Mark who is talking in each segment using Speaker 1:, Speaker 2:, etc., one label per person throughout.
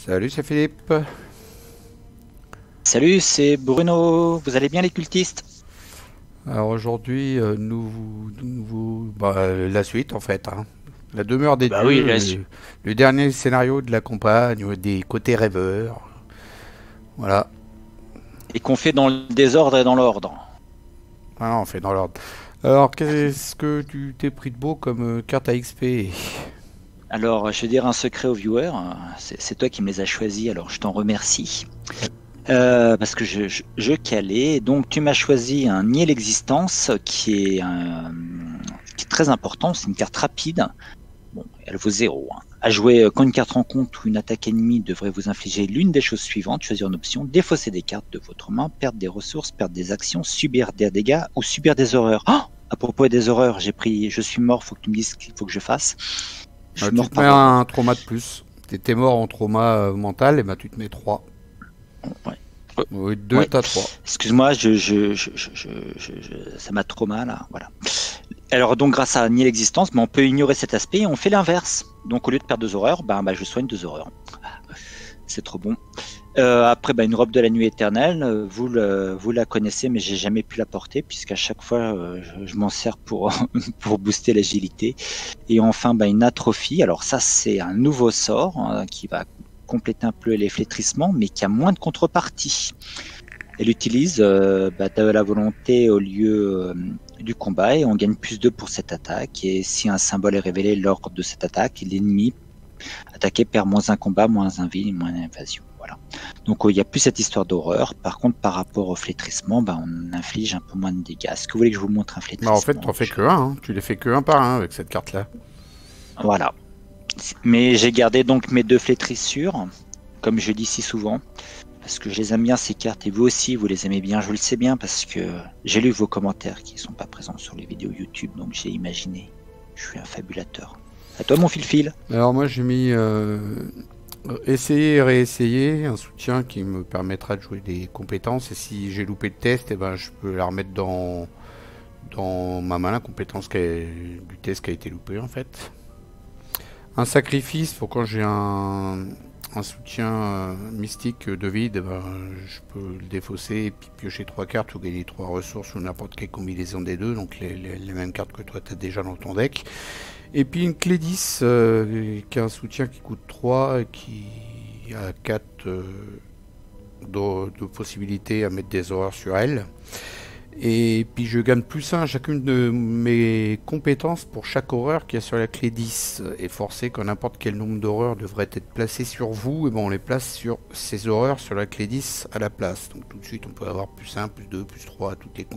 Speaker 1: Salut, c'est Philippe.
Speaker 2: Salut, c'est Bruno. Vous allez bien les cultistes?
Speaker 1: Alors aujourd'hui, la suite en fait, hein. La demeure des
Speaker 2: Bah oui,
Speaker 1: dieux, le dernier scénario de la campagne, des côtés rêveurs. Voilà.
Speaker 2: et qu'on fait dans le désordre et dans l'ordre.
Speaker 1: Voilà, on fait dans l'ordre. Alors, qu'est-ce que tu t'es pris de beau comme carte à XP?
Speaker 2: Alors, je vais dire un secret aux viewers. C'est toi qui me les as choisis, alors je t'en remercie. Parce que je calais. Donc, tu m'as choisi un Nier l'existence qui est très important. C'est une carte rapide. Bon, elle vaut 0. À jouer quand une carte rencontre ou une attaque ennemie devrait vous infliger l'une des choses suivantes. Choisir une option, défausser des cartes de votre main, perdre des ressources, perdre des actions, subir des dégâts ou subir des horreurs. Oh, à propos des horreurs, je suis mort, faut que tu me dises ce qu'il faut que je fasse. Je suis
Speaker 1: Tu
Speaker 2: mort
Speaker 1: te mets
Speaker 2: par horreur.
Speaker 1: un trauma de plus. T'étais mort en trauma mental, et ben tu te mets 3.
Speaker 2: Ouais.
Speaker 1: Oui, 2,
Speaker 2: Ouais.
Speaker 1: t'as 3.
Speaker 2: Excuse-moi, ça m'a trop mal, là. Voilà. Alors donc grâce à nier l'existence, on peut ignorer cet aspect et on fait l'inverse. Donc au lieu de perdre 2 horreurs, je soigne 2 horreurs. C'est trop bon. Après, une robe de la nuit éternelle, vous la connaissez, mais j'ai jamais pu la porter puisqu'à chaque fois je m'en sers pour pour booster l'agilité. Et enfin, une atrophie. Alors ça, c'est un nouveau sort qui va compléter un peu les flétrissements, mais qui a moins de contrepartie. Elle utilise de la volonté au lieu du combat et on gagne +2 pour cette attaque. Et si un symbole est révélé lors de cette attaque, l'ennemi attaqué perd -1 combat, -1 vie, -1 invasion. Voilà. Donc il n'y a plus cette histoire d'horreur. Par contre, par rapport au flétrissement, on inflige un peu moins de dégâts. Est-ce que vous voulez que je vous montre un
Speaker 1: Bah en fait,
Speaker 2: flétrissement?
Speaker 1: t'en fais que un, hein. Tu les fais que un par un avec cette carte-là.
Speaker 2: Voilà. Mais j'ai gardé donc mes 2 flétrissures, comme je dis si souvent, parce que je les aime bien ces cartes et vous aussi vous les aimez bien, je le sais bien parce que j'ai lu vos commentaires qui sont pas présents sur les vidéos YouTube, donc j'ai imaginé. Je suis un fabulateur. À toi mon fil-fil.
Speaker 1: Alors moi j'ai mis essayer et réessayer, un soutien qui me permettra de jouer des compétences et si j'ai loupé le test, je peux la remettre dans ma main, la compétence du test qui a été loupé en fait. Un sacrifice pour quand j'ai un soutien mystique de vide, je peux le défausser et puis piocher 3 cartes ou gagner 3 ressources ou n'importe quelle combinaison des deux, donc les mêmes cartes que toi tu as déjà dans ton deck. Et puis une clé 10 qui a un soutien qui coûte 3 et qui a 4 de possibilités à mettre des horreurs sur elle. Et puis je gagne +1 à chacune de mes compétences pour chaque horreur qu'il y a sur la clé 10. Et forcé quand n'importe quel nombre d'horreurs devrait être placé sur vous, et on les place sur ces horreurs sur la clé 10 à la place. Donc tout de suite on peut avoir +1, +2, +3 à toutes les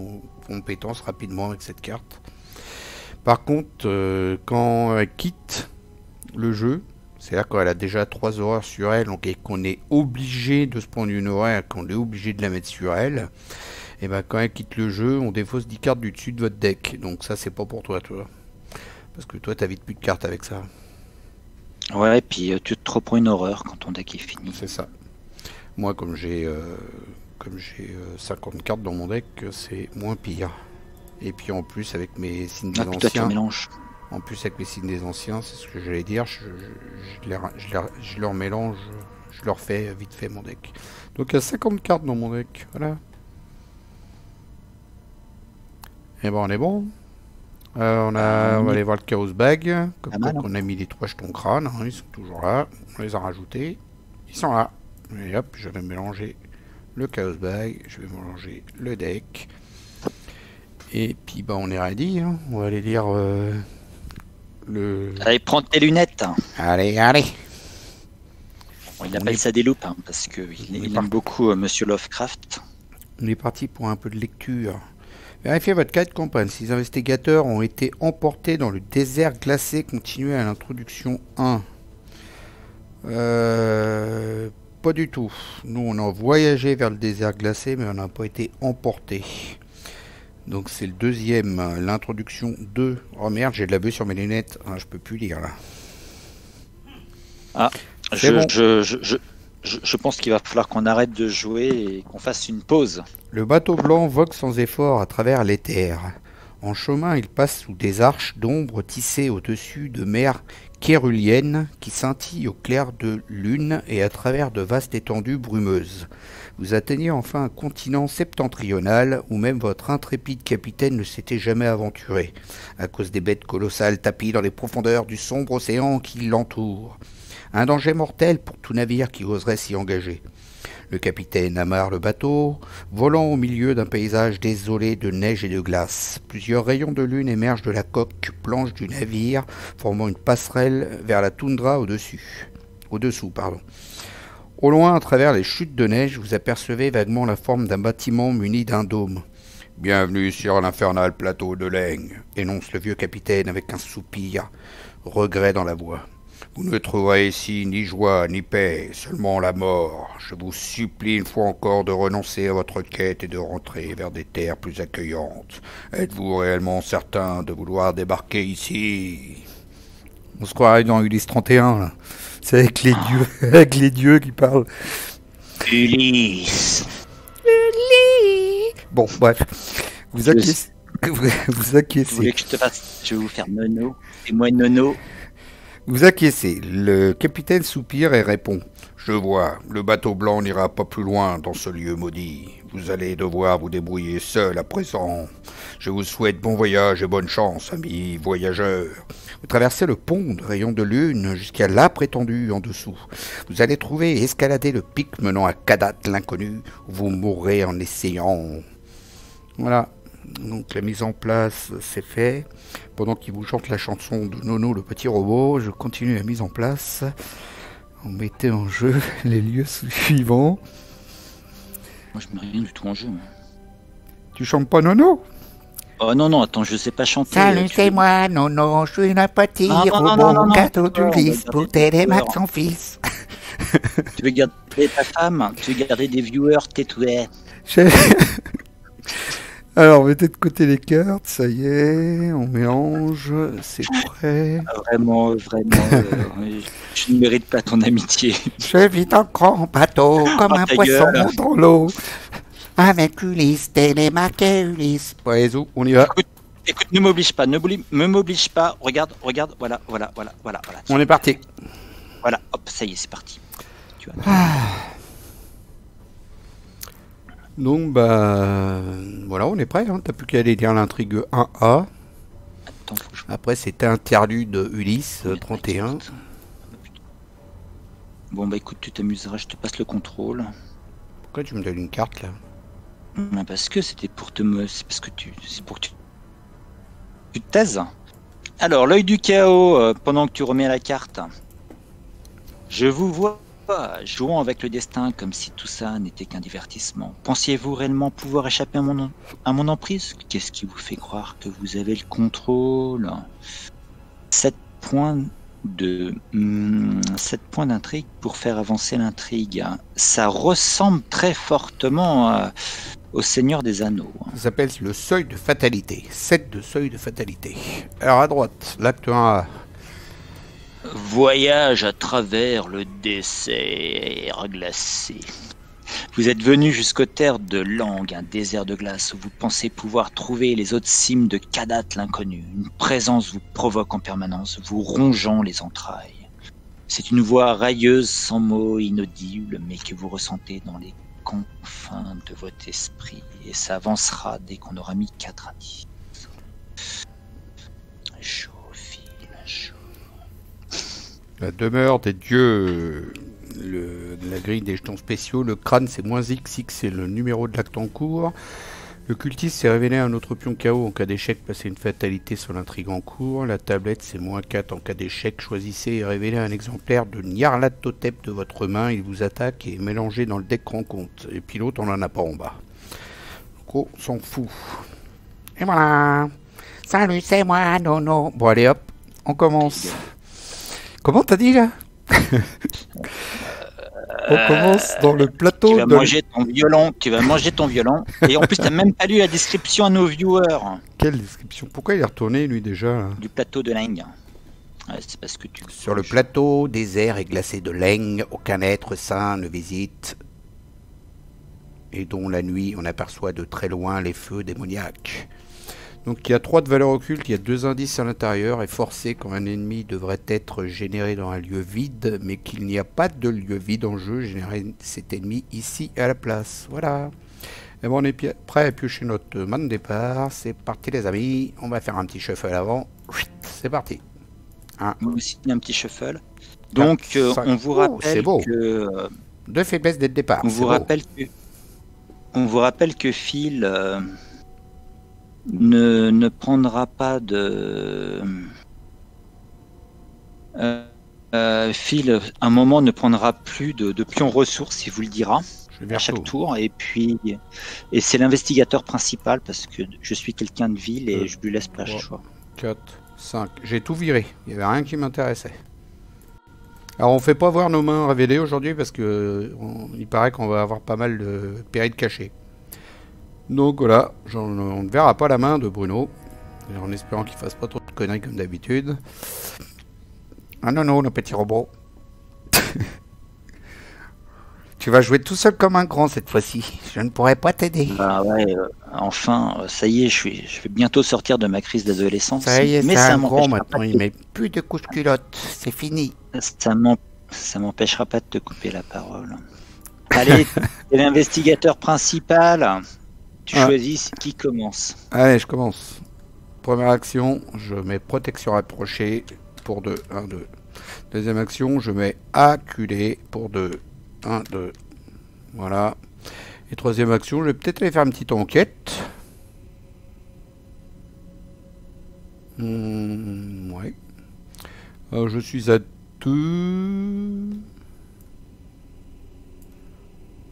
Speaker 1: compétences rapidement avec cette carte. Par contre, quand elle quitte le jeu, c'est là quand elle a déjà 3 horreurs sur elle, donc et qu'on est obligé de se prendre une horreur, qu'on est obligé de la mettre sur elle, et quand elle quitte le jeu, on défausse 10 cartes du dessus de votre deck. Donc ça c'est pas pour toi, parce que toi t'as vite plus de cartes avec ça.
Speaker 2: Ouais, et puis tu te reprends une horreur quand ton deck est fini.
Speaker 1: C'est ça. Moi comme j'ai 50 cartes dans mon deck, c'est moins pire. Et puis en plus avec mes signes des
Speaker 2: Toi tu
Speaker 1: anciens,
Speaker 2: mélanges.
Speaker 1: en plus avec mes signes des anciens, c'est ce que j'allais dire, je leur mélange, je leur fais vite fait mon deck. Donc il y a 50 cartes dans mon deck, voilà. Et on est bon. On va aller voir le Chaos Bag, comme quoi qu'on a mis les 3 jetons crâne, hein, ils sont toujours là, on les a rajoutés, ils sont là. Et hop, je vais mélanger le Chaos Bag, je vais mélanger le deck. Et puis on est ready, hein. On va aller lire le...
Speaker 2: Allez, prends tes lunettes.
Speaker 1: Allez, allez.
Speaker 2: Bon, il appelle ça des loupes, hein, parce qu'il aime beaucoup Monsieur Lovecraft.
Speaker 1: On est parti pour un peu de lecture. Vérifiez votre cas de campagne. Si les investigateurs ont été emportés dans le désert glacé, continuez à l'introduction 1. Pas du tout. Nous, on a voyagé vers le désert glacé, mais on n'a pas été emportés. Donc c'est le deuxième, l'introduction 2. Oh merde, j'ai de la buée sur mes lunettes. Ah, je peux plus lire là.
Speaker 2: Ah, je pense qu'il va falloir qu'on arrête de jouer et qu'on fasse une pause.
Speaker 1: Le bateau blanc vogue sans effort à travers l'éther. En chemin, il passe sous des arches d'ombre tissées au-dessus de mers kérulienne qui scintille au clair de lune et à travers de vastes étendues brumeuses. Vous atteignez enfin un continent septentrional où même votre intrépide capitaine ne s'était jamais aventuré, à cause des bêtes colossales tapies dans les profondeurs du sombre océan qui l'entoure. Un danger mortel pour tout navire qui oserait s'y engager. Le capitaine amarre le bateau, volant au milieu d'un paysage désolé de neige et de glace. Plusieurs rayons de lune émergent de la coque planche du navire, formant une passerelle vers la toundra au-dessous. Au loin, à travers les chutes de neige, vous apercevez vaguement la forme d'un bâtiment muni d'un dôme. « Bienvenue sur l'infernal plateau de Leng », énonce le vieux capitaine avec un soupir, regret dans la voix. Vous ne trouverez ici ni joie ni paix, seulement la mort. Je vous supplie une fois encore de renoncer à votre quête et de rentrer vers des terres plus accueillantes. Êtes-vous réellement certain de vouloir débarquer ici? On se croirait dans Ulysse 31, là. C'est avec les dieux qui parlent.
Speaker 2: Ulysse.
Speaker 1: Bon, bref. Vous acquiescez.
Speaker 2: Vous voulez que je te fasse? Je vais vous faire nono. Et moi nono.
Speaker 1: Vous acquiescez. Le capitaine soupire et répond. Je vois, le bateau blanc n'ira pas plus loin dans ce lieu maudit. Vous allez devoir vous débrouiller seul à présent. Je vous souhaite bon voyage et bonne chance, amis voyageurs. Vous traversez le pont de rayons de lune jusqu'à l'âpre étendue en dessous. Vous allez trouver et escalader le pic menant à Kadat l'inconnu, où vous mourrez en essayant. Voilà. Donc la mise en place, c'est fait. Pendant qu'il vous chante la chanson de Nono le petit robot, je continue la mise en place. On mettait en jeu les lieux suivants.
Speaker 2: Moi je mets rien du tout en jeu.
Speaker 1: Tu chantes pas Nono?
Speaker 2: Oh non, attends, je sais pas chanter.
Speaker 1: Salut, c'est moi, Nono, je suis un petit robot, gâteau d'Ulysse, pour t'aider Max son fils.
Speaker 2: Tu veux garder ta femme? Tu veux garder des viewers? Tais-toi.
Speaker 1: Alors, mettez de côté les cartes, ça y est, on mélange, c'est prêt.
Speaker 2: Vraiment, je ne mérite pas ton amitié.
Speaker 1: Je vis en grand bateau, comme un poisson dans l'eau. Avec Ulysse, télémarqué Ulysse. Ouais, on y va.
Speaker 2: Écoute, ne m'oblige pas, ne m'oblige pas. Regarde, voilà.
Speaker 1: On est parti.
Speaker 2: Voilà, hop, ça y est, c'est parti. Tu vois.
Speaker 1: Donc, voilà, on est prêt. Hein. T'as plus qu'à aller lire l'intrigue 1A.
Speaker 2: Attends,
Speaker 1: après, c'était interlude Ulysse 31.
Speaker 2: Bon, écoute, tu t'amuseras, je te passe le contrôle.
Speaker 1: Pourquoi tu me donnes une carte là?
Speaker 2: Parce que c'était pour c'est pour que tu te taises. Alors, l'œil du chaos, pendant que tu remets la carte. Je vous vois jouant avec le destin comme si tout ça n'était qu'un divertissement. Pensiez-vous réellement pouvoir échapper à mon emprise? Qu'est-ce qui vous fait croire que vous avez le contrôle? 7 points d'intrigue pour faire avancer l'intrigue. Ça ressemble très fortement au Seigneur des Anneaux.
Speaker 1: Ça s'appelle le seuil de fatalité. 7 de seuil de fatalité. Alors à droite, l'acte 1A.
Speaker 2: Voyage à travers le désert glacé. Vous êtes venu jusqu'aux terres de Leng, un désert de glace où vous pensez pouvoir trouver les autres cimes de Kadat l'inconnu. Une présence vous provoque en permanence, vous rongeant les entrailles. C'est une voix railleuse, sans mots, inaudible, mais que vous ressentez dans les confins de votre esprit. Et ça avancera dès qu'on aura mis 4 indices.
Speaker 1: La demeure des dieux, la grille des jetons spéciaux, le crâne c'est -X, X c'est le numéro de l'acte en cours. Le cultiste s'est révélé un autre pion KO en cas d'échec, passez une fatalité sur l'intrigue en cours. La tablette c'est -4 en cas d'échec, choisissez et révélez un exemplaire de Nyarlathotep de votre main, il vous attaque et est mélangé dans le deck rencontre. Et puis l'autre on en a pas en bas. Donc on s'en fout. Et voilà. Salut c'est moi Nono. Bon allez hop, on commence. Comment t'as dit là? On commence dans le plateau.
Speaker 2: Tu vas manger ton violon. Et en plus, t'as même pas lu la description à nos viewers.
Speaker 1: Quelle description? Pourquoi il est retourné lui déjà là?
Speaker 2: Du plateau de Leng. Ouais, c'est parce que tu.
Speaker 1: Sur le plateau désert et glacé de Leng, aucun être sain ne visite. Et dont la nuit on aperçoit de très loin les feux démoniaques. Donc il y a 3 de valeur occulte, il y a 2 indices à l'intérieur, et forcé quand un ennemi devrait être généré dans un lieu vide, mais qu'il n'y a pas de lieu vide en jeu, générer cet ennemi ici à la place. Voilà. Et bon, on est prêt à piocher notre main de départ. C'est parti les amis, on va faire un petit shuffle avant. C'est parti.
Speaker 2: Moi aussi un petit shuffle. Donc
Speaker 1: 4,
Speaker 2: on vous rappelle
Speaker 1: beau.
Speaker 2: que...
Speaker 1: 2 faiblesses dès le départ.
Speaker 2: On vous rappelle que Phil... ne prendra pas de... Phil, à un moment, ne prendra plus de pions ressources, il vous le dira, à chaque tour. Et puis, c'est l'investigateur principal, parce que je suis quelqu'un de ville et je lui laisse pas le choix.
Speaker 1: 4, 5. J'ai tout viré, il n'y avait rien qui m'intéressait. Alors on fait pas voir nos mains révélées aujourd'hui, parce que il paraît qu'on va avoir pas mal de périls cachés. Donc voilà, on ne verra pas la main de Bruno, en espérant qu'il fasse pas trop de conneries comme d'habitude. Ah non, non, le petit robot. Tu vas jouer tout seul comme un grand cette fois-ci, je ne pourrai pas t'aider.
Speaker 2: Ah ouais, enfin, ça y est, je vais bientôt sortir de ma crise d'adolescence.
Speaker 1: Ça y est, c'est un grand maintenant, il met plus de couches culottes, c'est fini.
Speaker 2: Ça m'empêchera pas de te couper la parole. Allez, t'es l'investigateur principal. Tu choisis qui commence.
Speaker 1: Allez, je commence. Première action, je mets protection rapprochée pour 2. 1, 2. Deuxième action, je mets acculé pour 2. 1, 2. Voilà. Et troisième action, je vais peut-être aller faire une petite enquête. Ouais. Je suis à 2.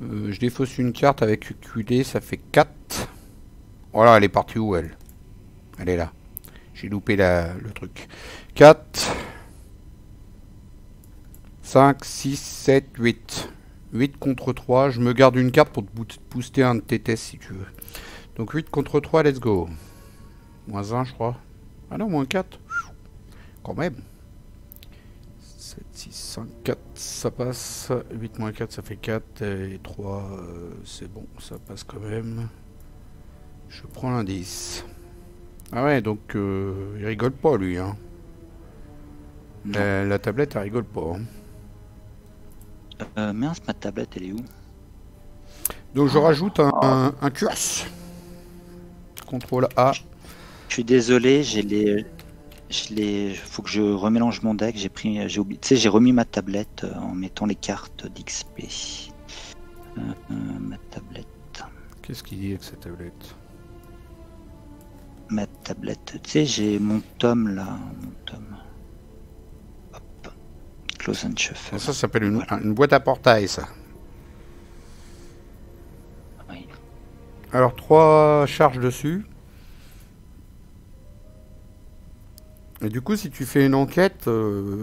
Speaker 1: Je défausse une carte avec acculé, ça fait 4. Voilà, elle est partie où elle? Elle est là. J'ai loupé le truc. 4, 5, 6, 7, 8. 8 contre 3. Je me garde une carte pour te booster un de tes tests si tu veux. Donc 8 contre 3, let's go. Moins 1, je crois. Ah non, moins 4. Quand même. 7, 6, 5, 4, ça passe. 8 moins 4, ça fait 4. Et 3, c'est bon, ça passe quand même. Je prends l'indice. Ah ouais, donc il rigole pas lui. Hein. La tablette, elle rigole pas. Hein.
Speaker 2: Mince, ma tablette, elle est où?
Speaker 1: Donc je rajoute un curse. Contrôle A.
Speaker 2: Je suis désolé, faut que je remélange mon deck. J'ai oublié. Tu sais, j'ai remis ma tablette en mettant les cartes d'XP. Ma tablette.
Speaker 1: Qu'est-ce qu'il dit avec cette tablette?
Speaker 2: Ma tablette. Tu sais, j'ai mon tome là. Mon tome. Hop. Close and shuffle.
Speaker 1: Ça s'appelle une boîte à portail, ça.
Speaker 2: Oui.
Speaker 1: Alors 3 charges dessus. Et du coup, si tu fais une enquête,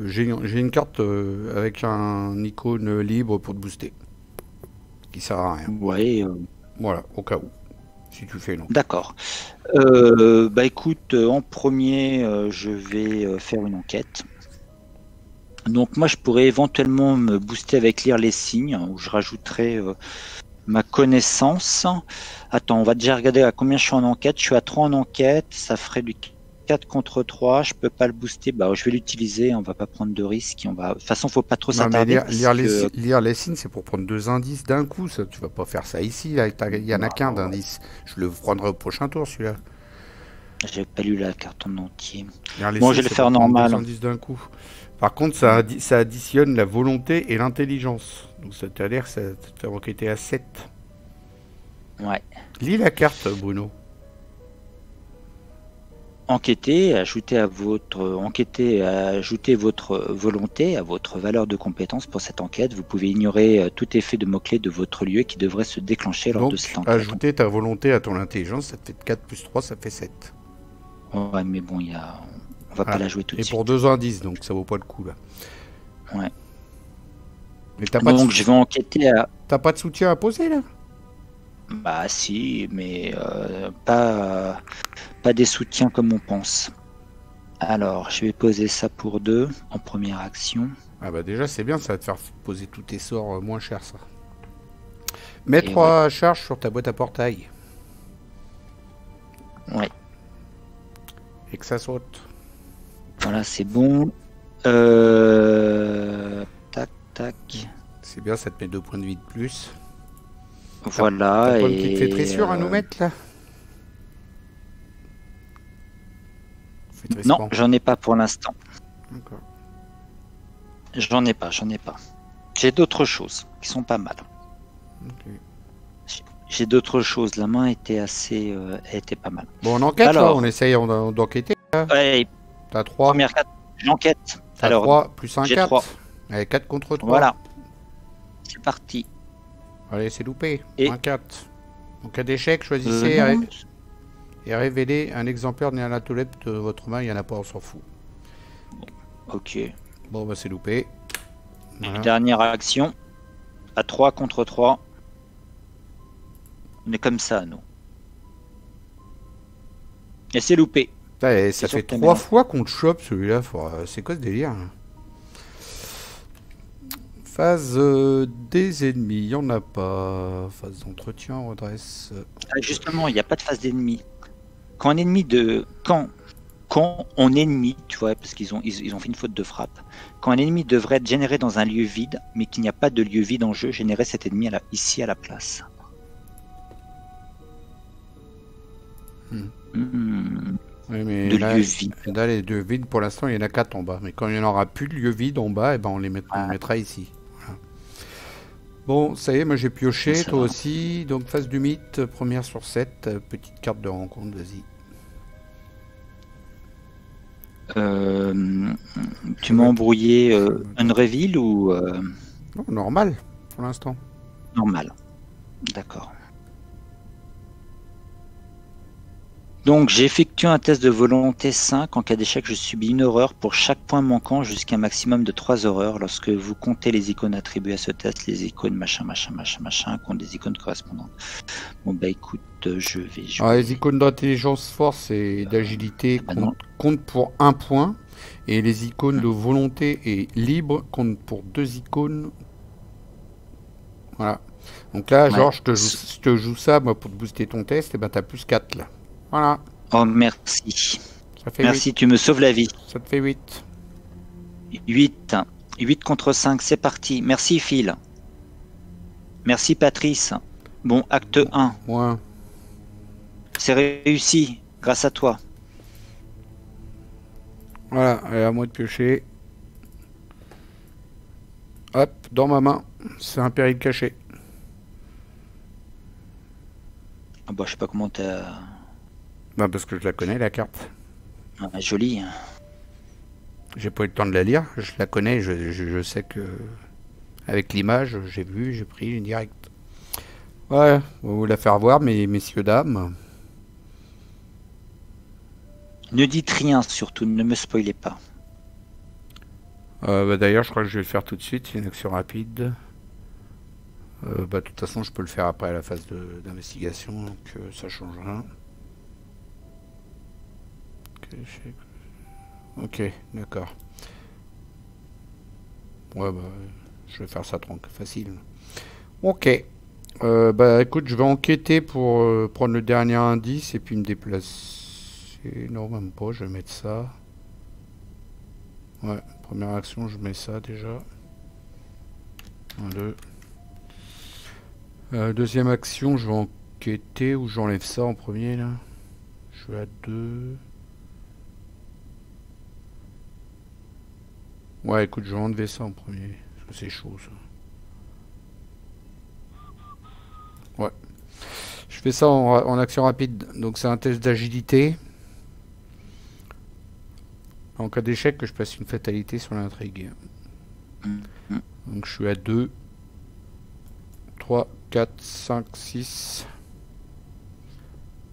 Speaker 1: j'ai une carte avec un icône libre pour te booster. Qui sert à rien.
Speaker 2: Ouais.
Speaker 1: Voilà, au cas où. Si tu fais une enquête.
Speaker 2: D'accord. Bah écoute, en premier, je vais faire une enquête. Donc moi, je pourrais éventuellement me booster avec lire les signes, où je rajouterai ma connaissance. Attends, on va déjà regarder à combien je suis en enquête. Je suis à 3 en enquête, ça ferait du 4 contre 3, je peux pas le booster, bah je vais l'utiliser, on va pas prendre de risques. De toute façon, faut pas trop s'attarder.
Speaker 1: Lire les signes, c'est pour prendre 2 indices d'un coup, ça. Tu vas pas faire ça ici, là. Il y en a qu'un d'indice. Je le prendrai au prochain tour, celui-là.
Speaker 2: J'ai pas lu la carte en entier.
Speaker 1: Bon, je vais le faire normal. 2 indices d'un coup. Par contre, ça additionne la volonté et l'intelligence. Donc ça t'a l'air que ça te fait enquêter à 7.
Speaker 2: Ouais.
Speaker 1: Lis la carte, Bruno.
Speaker 2: Enquêter, ajouter votre volonté à votre valeur de compétence pour cette enquête. Vous pouvez ignorer tout effet de mots-clés de votre lieu qui devrait se déclencher lors de cette enquête.
Speaker 1: Ajouter ta volonté à ton intelligence, ça te fait 4 plus 3, ça fait 7.
Speaker 2: Ouais, mais bon, on va pas la jouer tout de suite.
Speaker 1: Et pour 2 indices, donc ça vaut pas le coup là.
Speaker 2: Ouais.
Speaker 1: Mais t'as pas
Speaker 2: donc je vais enquêter à...
Speaker 1: T'as pas de soutien à poser là?
Speaker 2: Bah si, mais pas des soutiens comme on pense. Alors, je vais poser ça pour 2 en première action.
Speaker 1: Ah bah déjà c'est bien, ça va te faire poser tous tes sorts moins cher ça. Mets 3 charges sur ta boîte à portail.
Speaker 2: Ouais.
Speaker 1: que ça saute.
Speaker 2: Voilà, c'est bon. Tac, tac.
Speaker 1: C'est bien, ça te met 2 points de vie de plus.
Speaker 2: Voilà.
Speaker 1: T'as pas une petite flétrissure à nous mettre là?
Speaker 2: Non, j'en ai pas pour l'instant.
Speaker 1: D'accord.
Speaker 2: J'en ai pas. J'ai d'autres choses qui sont pas mal.
Speaker 1: Okay.
Speaker 2: J'ai d'autres choses. La main était assez, était pas mal.
Speaker 1: Bon, on enquête. Alors, là, on essaye d'enquêter.
Speaker 2: Ouais.
Speaker 1: T'as 3.
Speaker 2: Première carte, j'enquête.
Speaker 1: Alors, 3 plus un 4.
Speaker 2: 3.
Speaker 1: Allez, 4 contre 3.
Speaker 2: Voilà. C'est parti.
Speaker 1: Allez, c'est loupé.
Speaker 2: Et...
Speaker 1: Un 4. En cas d'échec, choisissez et révélez un exemplaire néanatolep de votre main. Il n'y en a pas, on s'en fout.
Speaker 2: Ok.
Speaker 1: Bon, bah, c'est loupé.
Speaker 2: Voilà. Dernière action. À 3 contre 3. On est comme ça, nous. Et c'est loupé.
Speaker 1: Ouais, ça fait 3 fois qu'on te chope celui-là. C'est quoi ce délire là? Phase des ennemis, il n'y en a pas. Phase d'entretien, redresse.
Speaker 2: Justement, il n'y a pas de phase d'ennemi. Quand un ennemi de. Quand on ennemi, tu vois, parce qu'ils ont fait une faute de frappe. Quand un ennemi devrait être généré dans un lieu vide, mais qu'il n'y a pas de lieu vide en jeu, générer cet ennemi ici à la place.
Speaker 1: Oui, mais là, les lieux vides, pour l'instant, il y en a 4 en bas. Mais quand il n'y en aura plus de lieux vides en bas, eh ben, on les mettra ici. Voilà. Bon, ça y est, moi j'ai pioché, toi aussi. Donc, phase du mythe, première sur 7. Petite carte de rencontre, vas-y.
Speaker 2: Tu m'as embrouillé un reveal ou...
Speaker 1: Non, normal, pour l'instant.
Speaker 2: Normal. D'accord. Donc, j'ai effectué un test de volonté 5. En cas d'échec, je subis une horreur pour chaque point manquant jusqu'à un maximum de 3 horreurs. Lorsque vous comptez les icônes attribuées à ce test, les icônes machin, comptent des icônes correspondantes. Bon, bah écoute, je vais jouer.
Speaker 1: Alors, les icônes d'intelligence, force et d'agilité comptent pour 1 point. Et les icônes de volonté et libre comptent pour 2 icônes. Voilà. Donc là, genre, je te joue ça, moi, pour te booster ton test, et ben t'as plus 4 là. Voilà.
Speaker 2: Oh, merci.
Speaker 1: Ça fait
Speaker 2: merci,
Speaker 1: 8.
Speaker 2: Tu me sauves la vie.
Speaker 1: Ça te fait 8.
Speaker 2: 8. 8 contre 5, c'est parti. Merci, Phil. Merci, Patrice. Bon, acte 1.
Speaker 1: Ouais.
Speaker 2: C'est réussi, grâce à toi.
Speaker 1: Voilà, allez, à moi de piocher. Hop, dans ma main. C'est un péril caché.
Speaker 2: Ah bah, je sais pas comment t'as...
Speaker 1: Bah parce que je la connais la carte.
Speaker 2: Ah, jolie.
Speaker 1: J'ai pas eu le temps de la lire, je la connais, je sais que avec l'image, j'ai vu, j'ai pris direct. Ouais, on va vous la faire voir, messieurs dames.
Speaker 2: Ne dites rien surtout, ne me spoilez pas.
Speaker 1: Bah, d'ailleurs, je crois que je vais le faire tout de suite, c'est une action rapide. Bah de toute façon, je peux le faire après à la phase d'investigation, donc ça change rien. Ok, d'accord. Ouais, bah, je vais faire ça facile. Ok. Bah, écoute, je vais enquêter pour prendre le dernier indice et puis me déplacer. Non, même pas, je vais mettre ça. Ouais, première action, je mets ça déjà. 1, 2. Deuxième action, je vais enquêter ou j'enlève ça en premier, là. Je suis à 2. Ouais, écoute, je vais enlever ça en premier. Parce que c'est chaud, ça. Ouais. Je fais ça en action rapide. Donc, c'est un test d'agilité. En cas d'échec, que je passe une fatalité sur l'intrigue. Donc, je suis à 2. 3, 4, 5, 6.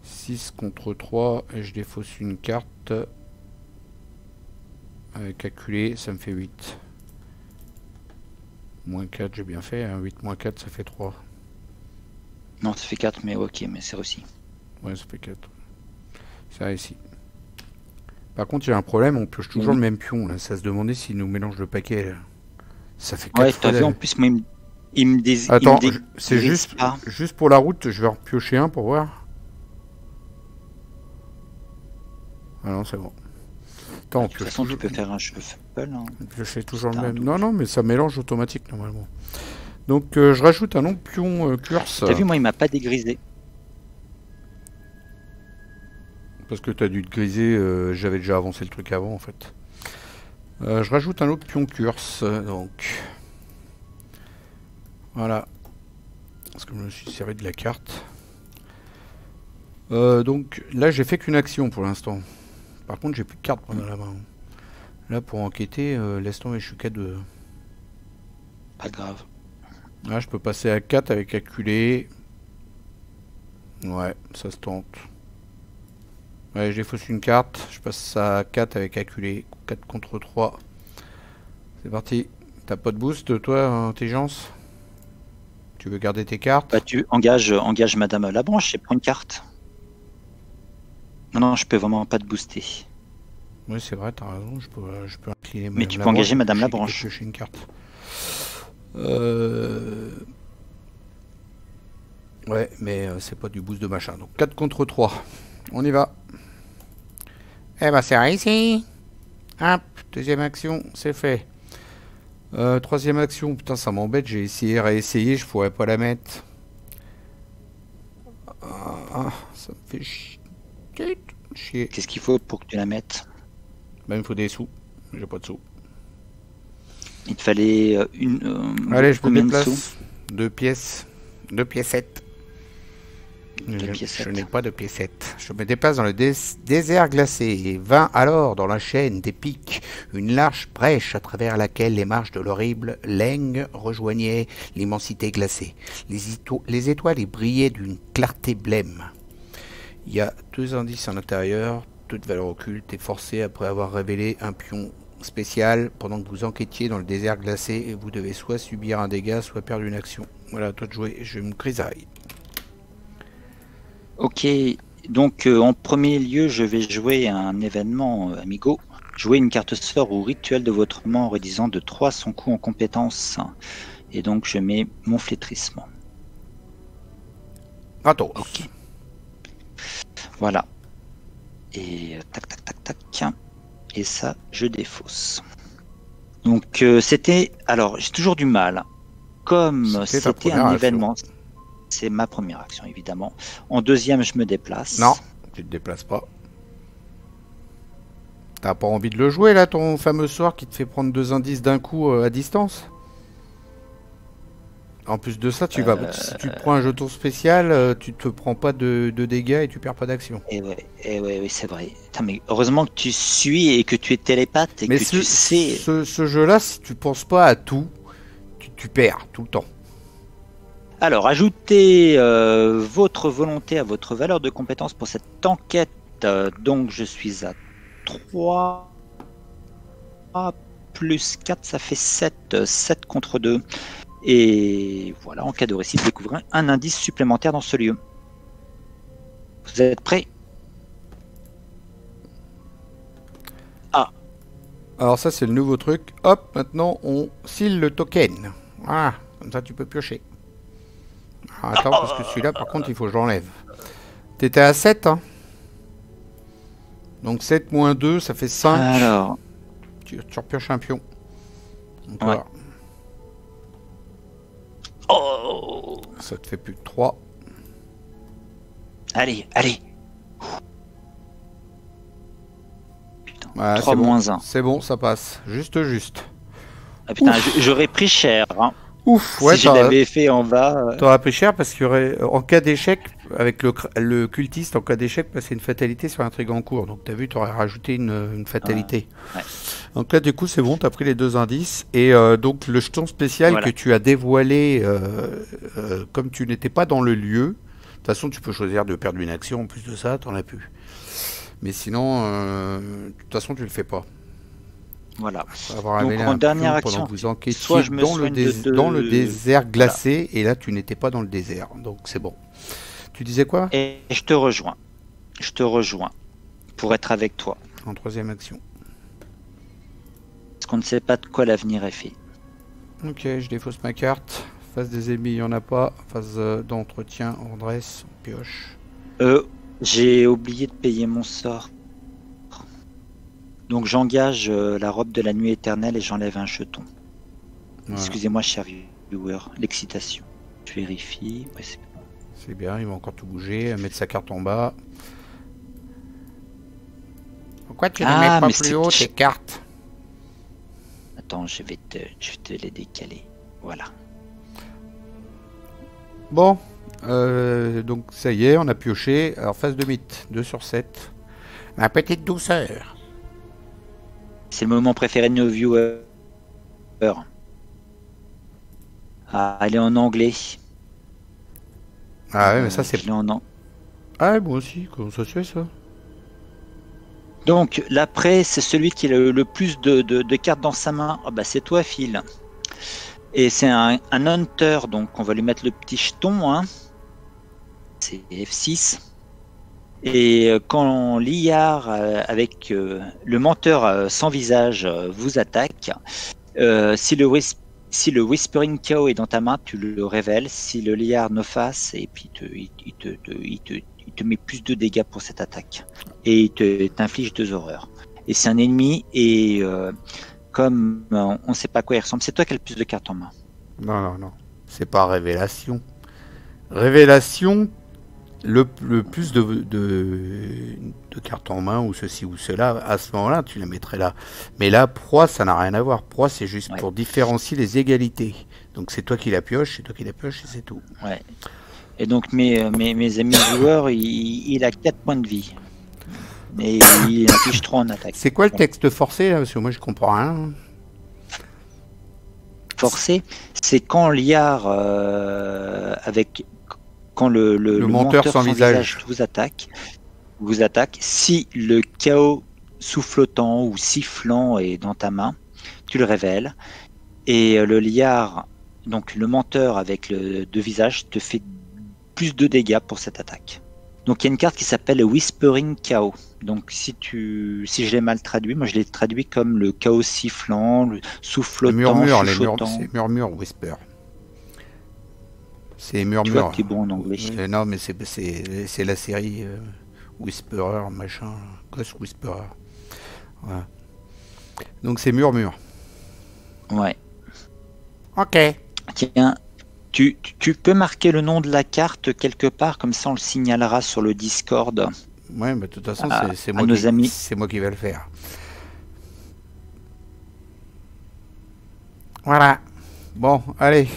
Speaker 1: 6 contre 3. Et je défausse une carte. Calculer, ça me fait 8. Moins 4, j'ai bien fait. Hein. 8 moins 4, ça fait 3.
Speaker 2: Non, ça fait 4, mais ok, mais c'est réussi.
Speaker 1: Ouais, ça fait 4. C'est réussi. Par contre, il y a un problème, on pioche toujours le même pion. Là. Ça se demandait s'il nous mélange le paquet. Là. Ça fait 4
Speaker 2: ouais,
Speaker 1: fois.
Speaker 2: t'as vu, en plus, moi, il me désire.
Speaker 1: Attends, c'est juste pour la route, je vais en piocher un pour voir. Ah non, c'est bon. Attends,
Speaker 2: De toute façon, tu peux faire un shuffle. Hein.
Speaker 1: Je fais toujours le
Speaker 2: C'est un
Speaker 1: même.
Speaker 2: double.
Speaker 1: Non, non, mais ça mélange automatique normalement. Donc je rajoute un nom pion curse.
Speaker 2: T'as vu, moi, il m'a pas dégrisé.
Speaker 1: Parce que t'as dû te griser, j'avais déjà avancé le truc avant en fait. Je rajoute un autre pion curse, donc. Voilà. Parce que je me suis servi de la carte. Donc là j'ai fait qu'une action pour l'instant. Par contre j'ai plus de cartes pendant la main. Là pour enquêter, laisse tomber, je suis qu'à 2.
Speaker 2: Pas grave.
Speaker 1: Là je peux passer à 4 avec acculé. Ouais, ça se tente. Ouais, j'ai faussé une carte, je passe à 4 avec acculé. 4 contre 3. C'est parti. T'as pas de boost toi, intelligence? Tu veux garder tes cartes?
Speaker 2: Bah, tu engage Madame Labranche et prends une carte. Non, non, je peux vraiment pas te booster.
Speaker 1: Oui, c'est vrai, t'as raison, je peux incliner.
Speaker 2: Mais tu peux engager Madame Labranche.
Speaker 1: Piocher une carte. Ouais, mais c'est pas du boost de machin. Donc 4 contre 3. On y va. Eh ben c'est réussi. Hop, deuxième action, c'est fait. Troisième action, putain ça m'embête, j'ai essayé, réessayé, je pourrais pas la mettre. Ça me fait chier.
Speaker 2: Qu'est-ce qu'il faut pour que tu la mettes?
Speaker 1: Ben il me faut des sous, j'ai pas de sous.
Speaker 2: Il te fallait
Speaker 1: Allez, je me
Speaker 2: combien de
Speaker 1: déplace.
Speaker 2: sous?
Speaker 1: 2 pièces. 2 piécettes.
Speaker 2: Deux
Speaker 1: Je
Speaker 2: piécettes.
Speaker 1: n'ai pas de piécettes. Je me déplace dans le désert glacé et vint alors dans la chaîne des pics une large brèche à travers laquelle les marches de l'horrible Leng rejoignaient l'immensité glacée. Les étoiles y brillaient d'une clarté blême. Il y a 2 indices à l'intérieur, toute valeur occulte est forcée après avoir révélé un pion spécial pendant que vous enquêtiez dans le désert glacé et vous devez soit subir un dégât, soit perdre une action. Voilà, à toi de jouer, je me grisaille.
Speaker 2: Ok, donc en premier lieu, je vais jouer un événement amigo. Jouer une carte sort ou rituel de votre main en réduisant de 3 son coût en compétence. Et donc je mets mon flétrissement.
Speaker 1: Gratos.
Speaker 2: Ok. Voilà. Et tac tac tac tac. Et ça, je défausse. Donc c'était... Alors, j'ai toujours du mal. Comme c'était un événement... C'est ma première action, évidemment. En deuxième, je me déplace.
Speaker 1: Non, tu te déplaces pas. T'as pas envie de le jouer, là, ton fameux sort qui te fait prendre 2 indices d'un coup à distance? En plus de ça, si tu prends un jeton spécial, tu te prends pas de dégâts et tu perds pas d'action.
Speaker 2: Et ouais, c'est vrai. Putain, mais heureusement que tu suis et que tu es télépathe et
Speaker 1: mais
Speaker 2: que tu sais...
Speaker 1: Ce jeu-là, si tu penses pas à tout, tu perds tout le temps.
Speaker 2: Alors, ajoutez votre volonté à votre valeur de compétence pour cette enquête. Donc, je suis à 3 plus 4, ça fait 7. 7 contre 2. Et voilà, en cas de récit, vous découvrez un indice supplémentaire dans ce lieu. Vous êtes prêts? Ah.
Speaker 1: Alors ça, c'est le nouveau truc. Hop, maintenant, on scelle le token. Voilà, comme ça, tu peux piocher. Alors, attends, parce que celui-là, par contre, il faut que je l'enlève. T'étais à 7, hein? Donc 7 moins 2, ça fait 5.
Speaker 2: Alors...
Speaker 1: Tu repioches un pion.
Speaker 2: Ouais. Oh!
Speaker 1: Ça te fait plus que 3.
Speaker 2: Allez, allez! Putain,
Speaker 1: Ouais,
Speaker 2: 3 moins
Speaker 1: bon.
Speaker 2: 1.
Speaker 1: C'est bon, ça passe. Juste.
Speaker 2: Ah putain, j'aurais pris cher, hein.
Speaker 1: Ouf, ouais,
Speaker 2: si je l'avais fait en bas.
Speaker 1: T'aurais pris cher parce qu'il y aurait, en cas d'échec, avec le cultiste, en cas d'échec, passer une fatalité sur l'intrigue en cours. Donc t'as vu, t'aurais rajouté une fatalité.
Speaker 2: Ouais.
Speaker 1: Donc là, du coup, c'est bon, t'as pris les 2 indices. Et donc le jeton spécial que tu as dévoilé, comme tu n'étais pas dans le lieu, de toute façon, tu peux choisir de perdre une action. En plus de ça, t'en as plus. Mais sinon, de toute façon, tu le fais pas.
Speaker 2: Voilà.
Speaker 1: Donc en dernière action, vous enquêtiez dans le désert glacé, voilà. Et là tu n'étais pas dans le désert, donc c'est bon. Tu disais quoi?
Speaker 2: Et je te rejoins. Je te rejoins pour être avec toi.
Speaker 1: En troisième action.
Speaker 2: Parce qu'on ne sait pas de quoi l'avenir est fait.
Speaker 1: Ok, je défausse ma carte. Phase des ennemis, il n'y en a pas. Phase d'entretien, on dresse, on pioche.
Speaker 2: J'ai oublié de payer mon sort. Donc j'engage la robe de la nuit éternelle et j'enlève un jeton.
Speaker 1: Voilà.
Speaker 2: Excusez-moi, cher viewer, l'excitation. Je vérifie. Ouais,
Speaker 1: c'est bien, il va encore tout bouger, mettre sa carte en bas. Pourquoi tu ne mets pas plus haut tes cartes?
Speaker 2: Attends, je vais te les décaler. Voilà.
Speaker 1: Bon, donc ça y est, on a pioché. Alors phase de mythe, 2 sur 7. Ma petite douceur.
Speaker 2: C'est le moment préféré de nos viewers. Ah, elle est en anglais.
Speaker 1: Ah ouais, mais ça c'est... Ah, moi aussi, comment ça se fait ça?
Speaker 2: Donc, l'après, c'est celui qui a le plus de cartes dans sa main. Oh, bah, c'est toi, Phil. Et c'est un hunter, donc on va lui mettre le petit jeton. Hein. C'est F6. Et quand l'IAR avec le menteur sans visage vous attaque, si le Whispering Cow est dans ta main, tu le révèles. Si le liard no face, et puis il te met plus de dégâts pour cette attaque. Et il t'inflige 2 horreurs. Et c'est un ennemi, et comme on ne sait pas à quoi il ressemble, c'est toi qui as le plus de cartes en main.
Speaker 1: Non, non, non. C'est pas révélation. Révélation, le plus de cartes en main, ou ceci ou cela, à ce moment-là, tu la mettrais là. Mais là, proie, ça n'a rien à voir. Proie, c'est juste pour différencier les égalités. Donc c'est toi qui la pioches, et c'est tout.
Speaker 2: Ouais. Et donc mes amis joueurs, il a 4 points de vie. Et il affiche 3 en attaque.
Speaker 1: C'est quoi le texte forcé là? Parce que moi je comprends rien.
Speaker 2: Forcé, c'est quand l'IAR quand le menteur sans visage vous attaque, si le chaos soufflotant ou sifflant est dans ta main, tu le révèles. Et le liard, donc le menteur avec le 2 visages, te fait plus de dégâts pour cette attaque. Donc il y a une carte qui s'appelle Whispering Chaos. Donc si je l'ai mal traduit, moi je l'ai traduit comme le chaos sifflant, le soufflotant, chuchotant.
Speaker 1: C'est murmure, whisper. C'est murmure.
Speaker 2: Tu vois que t'es bon en anglais.
Speaker 1: Non, mais c'est la série Whisperer, machin, Ghost Whisperer. Voilà. Donc c'est murmure.
Speaker 2: Ouais.
Speaker 1: Ok.
Speaker 2: Tiens, tu peux marquer le nom de la carte quelque part, comme ça on le signalera sur le Discord.
Speaker 1: Ouais, mais de toute façon, c'est moi qui vais le faire. Voilà. Bon, allez.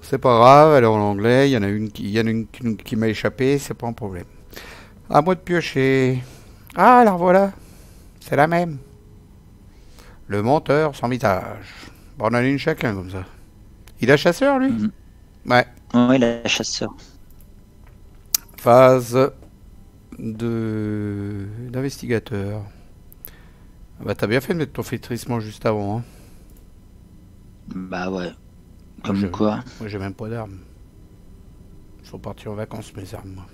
Speaker 1: C'est pas grave, elle est en anglais. Il y en a une qui m'a échappé, c'est pas un problème. À moi de piocher. Ah, alors voilà. C'est la même. Le menteur sans visage. Bon, on en a une chacun comme ça. Il a chasseur, lui? Ouais.
Speaker 2: Ouais, il a chasseur.
Speaker 1: Phase d'investigateur. Bah, t'as bien fait de mettre ton flétrissement juste avant. Hein.
Speaker 2: Bah ouais. Comme quoi.
Speaker 1: Moi, j'ai même pas d'armes. Ils sont partis en vacances, mes armes, moi.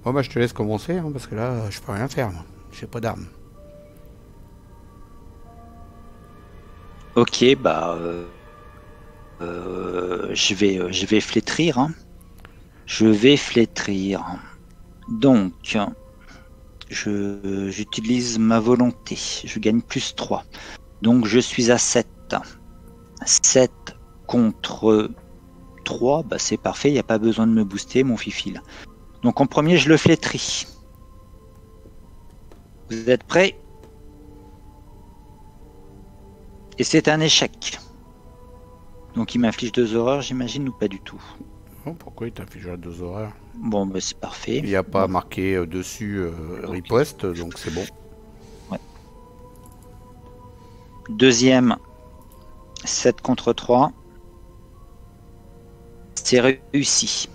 Speaker 1: Bon, bah, je te laisse commencer, hein, parce que là, je peux rien faire, moi. J'ai pas d'armes.
Speaker 2: Ok, bah... je vais flétrir. Hein. Je vais flétrir. Donc, j'utilise ma volonté. Je gagne plus 3. Donc, je suis à 7. 7 contre 3, bah c'est parfait. Il n'y a pas besoin de me booster, mon fifil. Donc, en premier, je le flétris. Vous êtes prêts? Et c'est un échec. Donc il m'inflige 2 horreurs, j'imagine, ou pas du tout?
Speaker 1: Oh, pourquoi il t'inflige 2 horreurs?
Speaker 2: Bon, bah c'est parfait.
Speaker 1: Il n'y a pas marqué dessus riposte, donc c'est bon.
Speaker 2: Ouais. Deuxième, 7 contre 3. C'est réussi.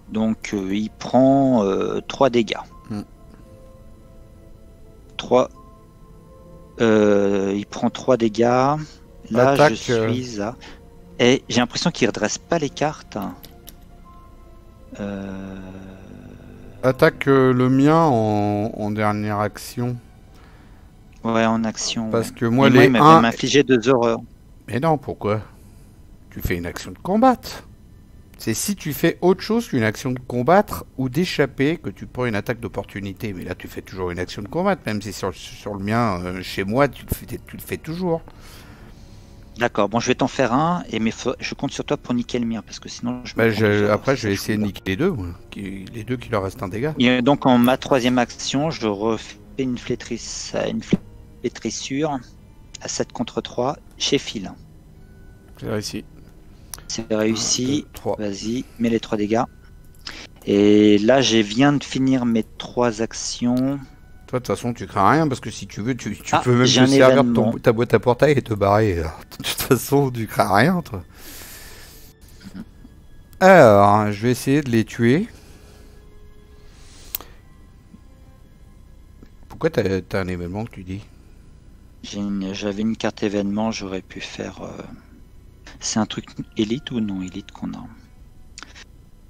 Speaker 2: Donc il prend 3 dégâts. 3. Il prend 3 dégâts. Là, attaque, je suis à... Et j'ai l'impression qu'il ne redresse pas les cartes.
Speaker 1: Attaque le mien en dernière action.
Speaker 2: Ouais, en action.
Speaker 1: Parce que moi,
Speaker 2: il m'a infligé 2 horreurs.
Speaker 1: Mais non, pourquoi? Tu fais une action de combat. C'est si tu fais autre chose qu'une action de combattre ou d'échapper que tu prends une attaque d'opportunité. Mais là, tu fais toujours une action de combattre, même si sur le mien, chez moi, tu le fais toujours.
Speaker 2: D'accord, bon, je vais t'en faire un, je compte sur toi pour niquer le mien, parce que sinon je me prends 2 horreurs,
Speaker 1: Après,
Speaker 2: c'est
Speaker 1: je
Speaker 2: ça
Speaker 1: vais
Speaker 2: que je
Speaker 1: essayer de
Speaker 2: voulais
Speaker 1: niquer les deux, moi. Les deux qui leur restent un dégât.
Speaker 2: Et donc en ma 3e action, je refais une flétrissure à 7 contre 3 chez Phil.
Speaker 1: C'est réussi.
Speaker 2: C'est réussi.
Speaker 1: 3.
Speaker 2: Vas-y, mets les 3 dégâts. Et là, je viens de finir mes 3 actions.
Speaker 1: Toi, de toute façon, tu crains rien parce que si tu veux, tu
Speaker 2: Ah,
Speaker 1: peux même
Speaker 2: j'ai
Speaker 1: te
Speaker 2: un
Speaker 1: servir de
Speaker 2: événement.
Speaker 1: ta boîte à portail et te barrer. De toute façon, tu crains rien, toi. Alors, je vais essayer de les tuer. Pourquoi t'as un événement que tu dis?
Speaker 2: J'avais une carte événement, j'aurais pu faire. C'est un truc élite ou non élite qu'on a?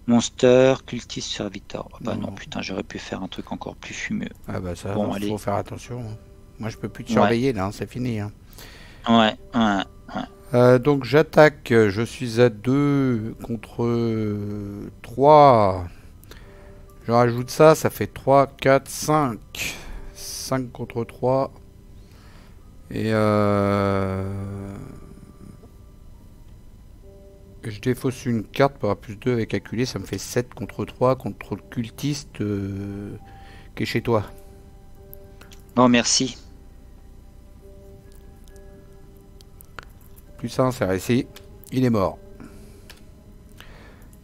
Speaker 2: Monster, cultiste, serviteur. Oh, bah non, putain, j'aurais pu faire un truc encore plus fumeux.
Speaker 1: Ah bah ça,
Speaker 2: Bon,
Speaker 1: faut
Speaker 2: allez.
Speaker 1: faire attention. Moi, je peux plus te
Speaker 2: Ouais.
Speaker 1: surveiller là, hein, c'est fini. Hein.
Speaker 2: Ouais.
Speaker 1: Donc j'attaque, je suis à 2 contre 3. Je rajoute ça, ça fait 3, 4, 5. 5 contre 3. Et je défausse une carte pour avoir plus 2 avec acculé, ça me fait 7 contre 3 contre le cultiste qui est chez toi.
Speaker 2: Bon, merci.
Speaker 1: Plus 1, c'est réussi. Il est mort.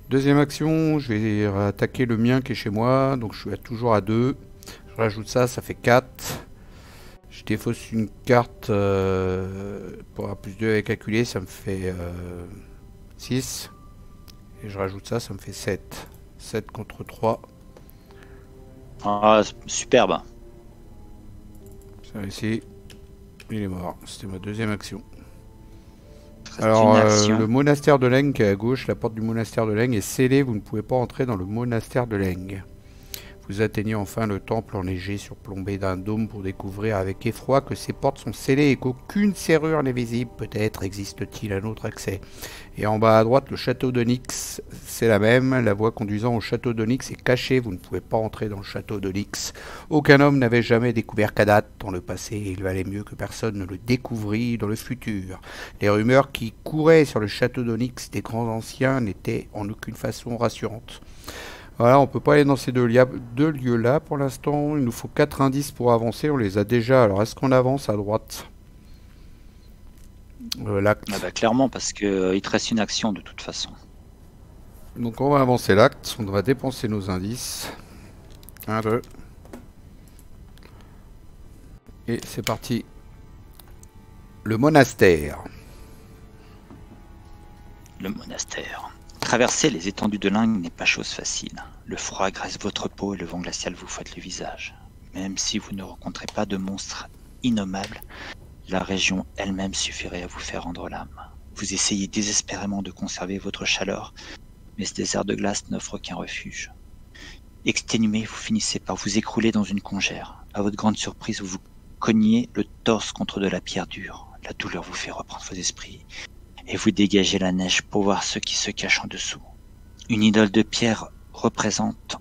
Speaker 1: Deuxième action, je vais attaquer le mien qui est chez moi. Donc je suis toujours à 2. Je rajoute ça, ça fait 4. Je défausse une carte pour avoir plus 2 avec acculé, ça me fait 6. Et je rajoute ça, ça me fait 7. 7 contre 3.
Speaker 2: Ah, superbe.
Speaker 1: C'est réussi. Il est mort. C'était ma deuxième action.
Speaker 2: C'est
Speaker 1: Alors,
Speaker 2: une action.
Speaker 1: le monastère de Leng qui est à gauche, la porte du monastère de Leng est scellée, vous ne pouvez pas entrer dans le monastère de Leng. Vous atteignez enfin le temple enneigé surplombé d'un dôme pour découvrir avec effroi que ces portes sont scellées et qu'aucune serrure n'est visible. Peut-être existe-t-il un autre accès. Et en bas à droite, le château d'Onyx, c'est la même. La voie conduisant au château d'Onyx est cachée, vous ne pouvez pas entrer dans le château d'Onyx. Aucun homme n'avait jamais découvert Kadat dans le passé et il valait mieux que personne ne le découvrit dans le futur. Les rumeurs qui couraient sur le château d'Onyx des grands anciens n'étaient en aucune façon rassurantes. Voilà, on peut pas aller dans ces deux lieux-là pour l'instant. Il nous faut 4 indices pour avancer, on les a déjà. Alors, est-ce qu'on avance à droite? L'acte.
Speaker 2: Ah bah, clairement, parce que il te reste une action de toute façon.
Speaker 1: Donc, on va avancer l'acte. On va dépenser nos indices. 1, 2. Et c'est parti. Le monastère.
Speaker 2: Le monastère. Traverser les étendues de Leng n'est pas chose facile. Le froid agresse votre peau et le vent glacial vous fouette le visage. Même si vous ne rencontrez pas de monstres innommables, la région elle-même suffirait à vous faire rendre l'âme. Vous essayez désespérément de conserver votre chaleur, mais ce désert de glace n'offre qu'un refuge. Exténué, vous finissez par vous écrouler dans une congère. À votre grande surprise, vous vous cognez le torse contre de la pierre dure. La douleur vous fait reprendre vos esprits. Et vous dégagez la neige pour voir ce qui se cache en dessous. Une idole de pierre représente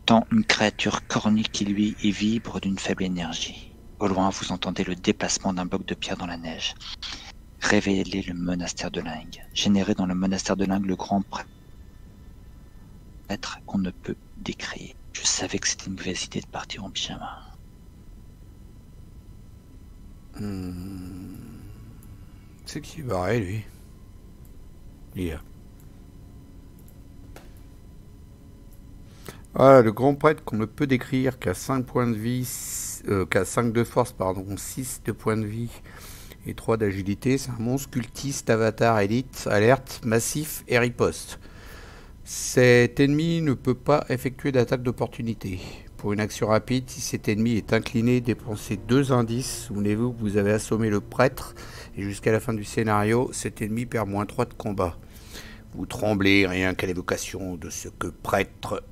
Speaker 2: tant une créature cornue qui lui et vibre d'une faible énergie. Au loin, vous entendez le déplacement d'un bloc de pierre dans la neige. Révélez le monastère de Leng. Généré dans le monastère de Leng, le grand prêtre qu'on ne peut décrire. Je savais que c'était une mauvaise idée de partir en pyjama.
Speaker 1: C'est qui est barré, lui? Voilà, le grand prêtre qu'on ne peut décrire, qui a 5 points de vie, qui a 5 de force, pardon, 6 de points de vie et 3 d'agilité. C'est un monstre cultiste, avatar, élite, alerte, massif et riposte. Cet ennemi ne peut pas effectuer d'attaque d'opportunité. Pour une action rapide, si cet ennemi est incliné, dépensez 2 indices. Souvenez-vous que vous avez assommé le prêtre et jusqu'à la fin du scénario, cet ennemi perd -3 de combat. Vous tremblez rien qu'à l'évocation de ce que prêtre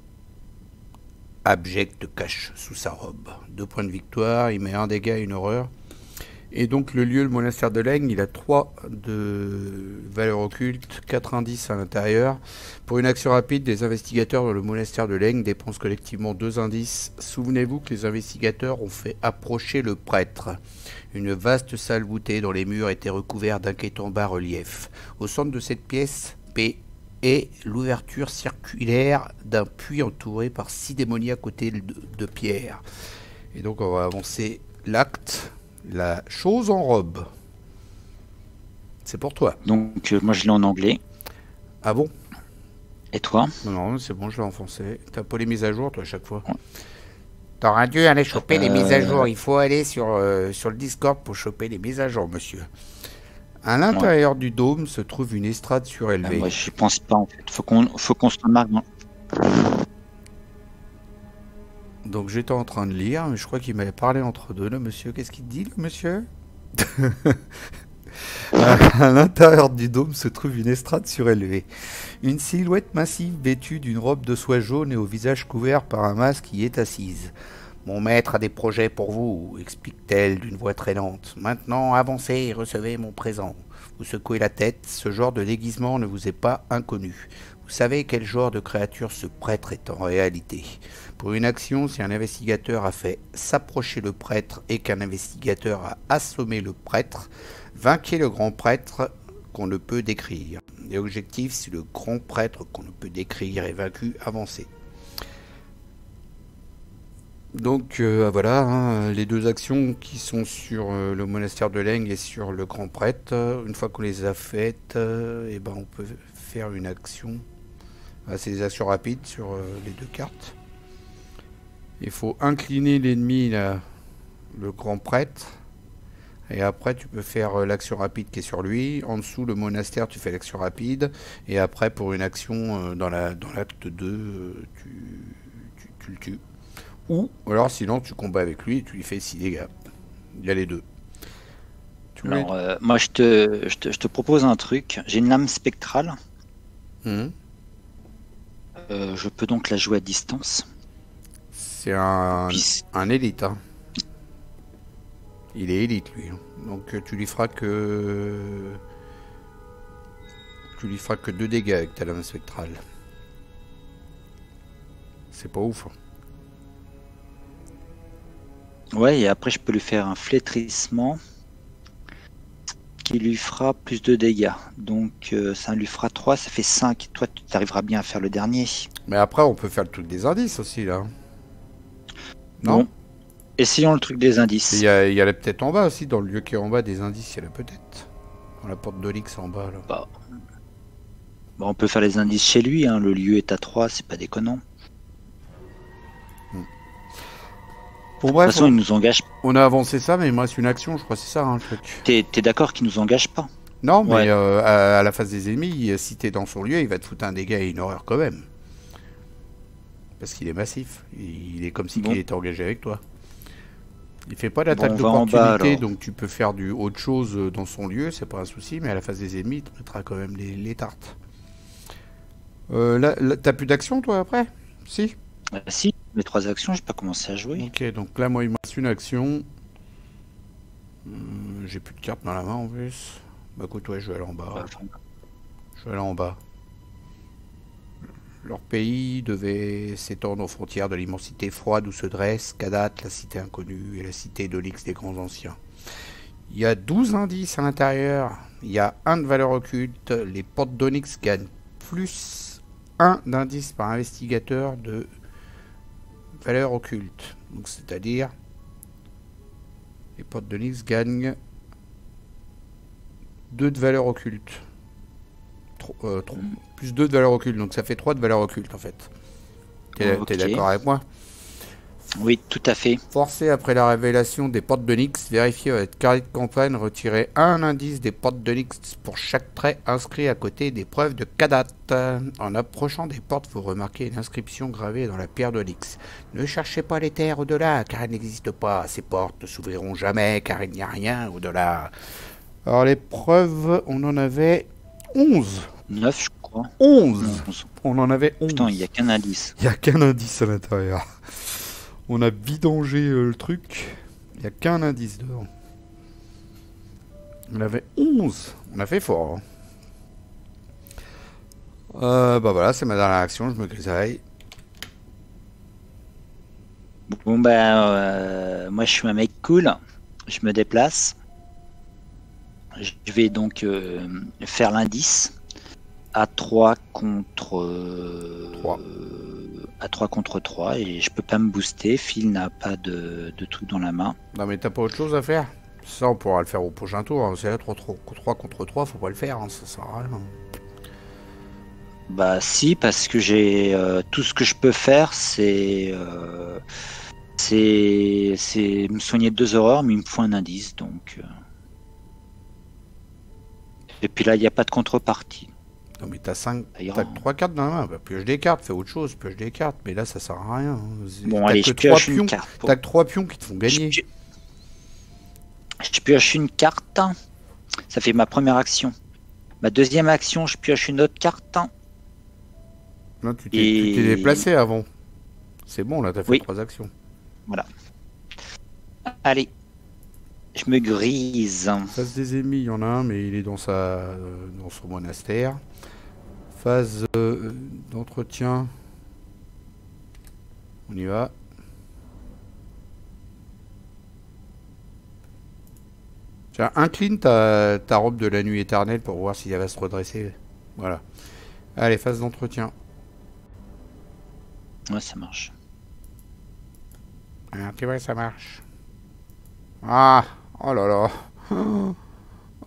Speaker 1: abject cache sous sa robe. 2 points de victoire, il met 1 dégât et 1 horreur. Et donc le lieu, le monastère de l'Aigle, il a 3 de valeur occulte, 4 indices à l'intérieur. Pour une action rapide, les investigateurs dans le monastère de l'Aigle dépensent collectivement 2 indices. Souvenez-vous que les investigateurs ont fait approcher le prêtre. Une vaste salle voûtée dont les murs étaient recouverts d'inquiétants bas-reliefs. Au centre de cette pièce, P est l'ouverture circulaire d'un puits entouré par 6 démonies à côté de pierre. Et donc on va avancer l'acte. La chose en robe. C'est pour toi.
Speaker 2: Donc, moi, je l'ai en anglais.
Speaker 1: Ah bon?
Speaker 2: Et toi?
Speaker 1: Non, c'est bon, je l'ai en français. T'as pas les mises à jour, toi, à chaque fois. T'auras dû aller choper les mises à jour. Il faut aller sur le Discord pour choper les mises à jour, monsieur. À l'intérieur du dôme se trouve une estrade surélevée.
Speaker 2: Moi, je pense pas, en fait. Faut qu'on se remarque.
Speaker 1: Donc j'étais en train de lire, mais je crois qu'il m'avait parlé entre deux, le monsieur. Qu'est-ce qu'il dit, le monsieur? À l'intérieur du dôme se trouve une estrade surélevée. Une silhouette massive vêtue d'une robe de soie jaune et au visage couvert par un masque y est assise. Mon maître a des projets pour vous, explique-t-elle d'une voix traînante. Maintenant, avancez et recevez mon présent. Vous secouez la tête, ce genre de déguisement ne vous est pas inconnu. Vous savez quel genre de créature ce prêtre est en réalité. Pour une action, si un investigateur a fait s'approcher le prêtre et qu'un investigateur a assommé le prêtre, vainquez le grand prêtre qu'on ne peut décrire. Et objectif, si le grand prêtre qu'on ne peut décrire est vaincu, avancez. Donc voilà, hein, les deux actions qui sont sur le monastère de l'Aigle et sur le grand prêtre. Une fois qu'on les a faites, et ben on peut faire une action. Ah, c'est des actions rapides sur les deux cartes. Il faut incliner l'ennemi, le grand prêtre. Et après, tu peux faire l'action rapide qui est sur lui. En dessous, le monastère, tu fais l'action rapide. Et après, pour une action dans l'acte 2, tu le tues. Ou alors, sinon, tu combats avec lui et tu lui fais 6 dégâts. Il y a les deux.
Speaker 2: Alors, moi, je te propose un truc. J'ai une lame spectrale. Je peux donc la jouer à distance.
Speaker 1: C'est un élite. Hein. Il est élite, lui. Donc, tu lui feras que 2 dégâts avec ta lame spectrale. C'est pas ouf. Hein.
Speaker 2: Ouais, et après, je peux lui faire un flétrissement qui lui fera plus de dégâts. Donc, ça lui fera 3, ça fait 5. Toi, tu arriveras bien à faire le dernier.
Speaker 1: Mais après, on peut faire le truc des indices aussi, là. Non
Speaker 2: bon. Essayons le truc des indices.
Speaker 1: Il y a peut-être en bas aussi, dans le lieu qui est en bas des indices, il y en a peut-être. Dans la porte d'Olix en bas, là.
Speaker 2: Bah, on peut faire les indices chez lui, hein. Le lieu est à 3, c'est pas déconnant.
Speaker 1: Bon, bref,
Speaker 2: de toute façon, il nous engage.
Speaker 1: On a avancé ça, mais il me reste une action, je crois, c'est ça, hein, le truc.
Speaker 2: T'es d'accord qu'il nous engage pas?
Speaker 1: Non, mais à la face des ennemis, si t'es dans son lieu, il va te foutre un dégât et une horreur quand même. Parce qu'il est massif. Il est comme si il était engagé avec toi. Il fait pas d'attaque d'opportunité, donc tu peux faire du autre chose dans son lieu, c'est pas un souci, mais à la face des ennemis, il te mettra quand même les tartes. Là, t'as plus d'action, toi, après? Si?
Speaker 2: Si, les 3 actions, j'ai pas commencé à jouer.
Speaker 1: Ok, donc là, moi, il me reste une action. J'ai plus de cartes dans la main, en plus. Bah écoute, ouais, je vais aller en bas. Je vais aller en bas. Leur pays devait s'étendre aux frontières de l'immensité froide où se dresse Kadat, la cité inconnue, et la cité d'Olix des grands anciens. Il y a 12 indices à l'intérieur. Il y a 1 de valeur occulte. Les portes d'Onyx gagnent plus 1 d'indice par investigateur de valeur occulte. Donc c'est-à-dire les portes d'Onyx gagnent 2 de valeur occulte. Plus 2 de valeur occulte, donc ça fait 3 de valeur occulte en fait. T'es d'accord avec moi?
Speaker 2: Oui, tout à fait.
Speaker 1: Forcé après la révélation des portes de Nyx, vérifiez votre carte de campagne, retirez un indice des portes de Nyx pour chaque trait inscrit à côté des preuves de Kadat. En approchant des portes, vous remarquez une inscription gravée dans la pierre de Nyx. Ne cherchez pas les terres au-delà, car elles n'existent pas. Ces portes ne s'ouvriront jamais, car il n'y a rien au-delà. Alors les preuves, on en avait 11.
Speaker 2: 9, je crois.
Speaker 1: 11. On en avait 11.
Speaker 2: Putain, il n'y a qu'un indice.
Speaker 1: Il n'y a qu'un indice à l'intérieur. On a bidangé le truc. Il n'y a qu'un indice dedans. On avait 11. On a fait fort. Hein. Bah voilà, c'est ma dernière action, je me grisaille.
Speaker 2: Bon, moi je suis un mec cool. Je me déplace. Je vais donc faire l'indice à 3 contre
Speaker 1: 3.
Speaker 2: À 3 contre 3 et je peux pas me booster. Phil n'a pas de truc dans la main.
Speaker 1: Non mais t'as pas autre chose à faire? Ça on pourra le faire au prochain tour. Hein. C'est là 3 contre 3, faut pas le faire, hein. Ça sert à rien.
Speaker 2: Bah si, parce que j'ai tout ce que je peux faire, c'est me soigner de 2 horreurs, mais il me faut un indice, donc. Et puis là, il n'y a pas de contrepartie.
Speaker 1: Non mais t'as 5,
Speaker 2: D'ailleurs,
Speaker 1: t'as 3 cartes dans la main. Bah, pioche des cartes, fais autre chose, pioche des cartes. Mais là ça sert à rien. Hein.
Speaker 2: bon,
Speaker 1: T'as
Speaker 2: allez,
Speaker 1: que
Speaker 2: je
Speaker 1: 3
Speaker 2: pioche une
Speaker 1: pions.
Speaker 2: carte.
Speaker 1: T'as que 3 pions qui te font gagner.
Speaker 2: Je pioche une carte. Ça fait ma première action. Ma deuxième action, je pioche une autre carte.
Speaker 1: Non, tu t'es déplacé avant. C'est bon, là t'as fait
Speaker 2: Oui.
Speaker 1: 3 actions.
Speaker 2: Voilà. Allez. Je me grise.
Speaker 1: Phase des ennemis, il y en a un, mais il est dans son monastère. Phase d'entretien. On y va. Tiens, incline ta robe de la nuit éternelle pour voir si elle va se redresser. Voilà. Allez, phase d'entretien.
Speaker 2: Ouais, ça marche.
Speaker 1: Ah, tu vois, ça marche. Ah, oh là là.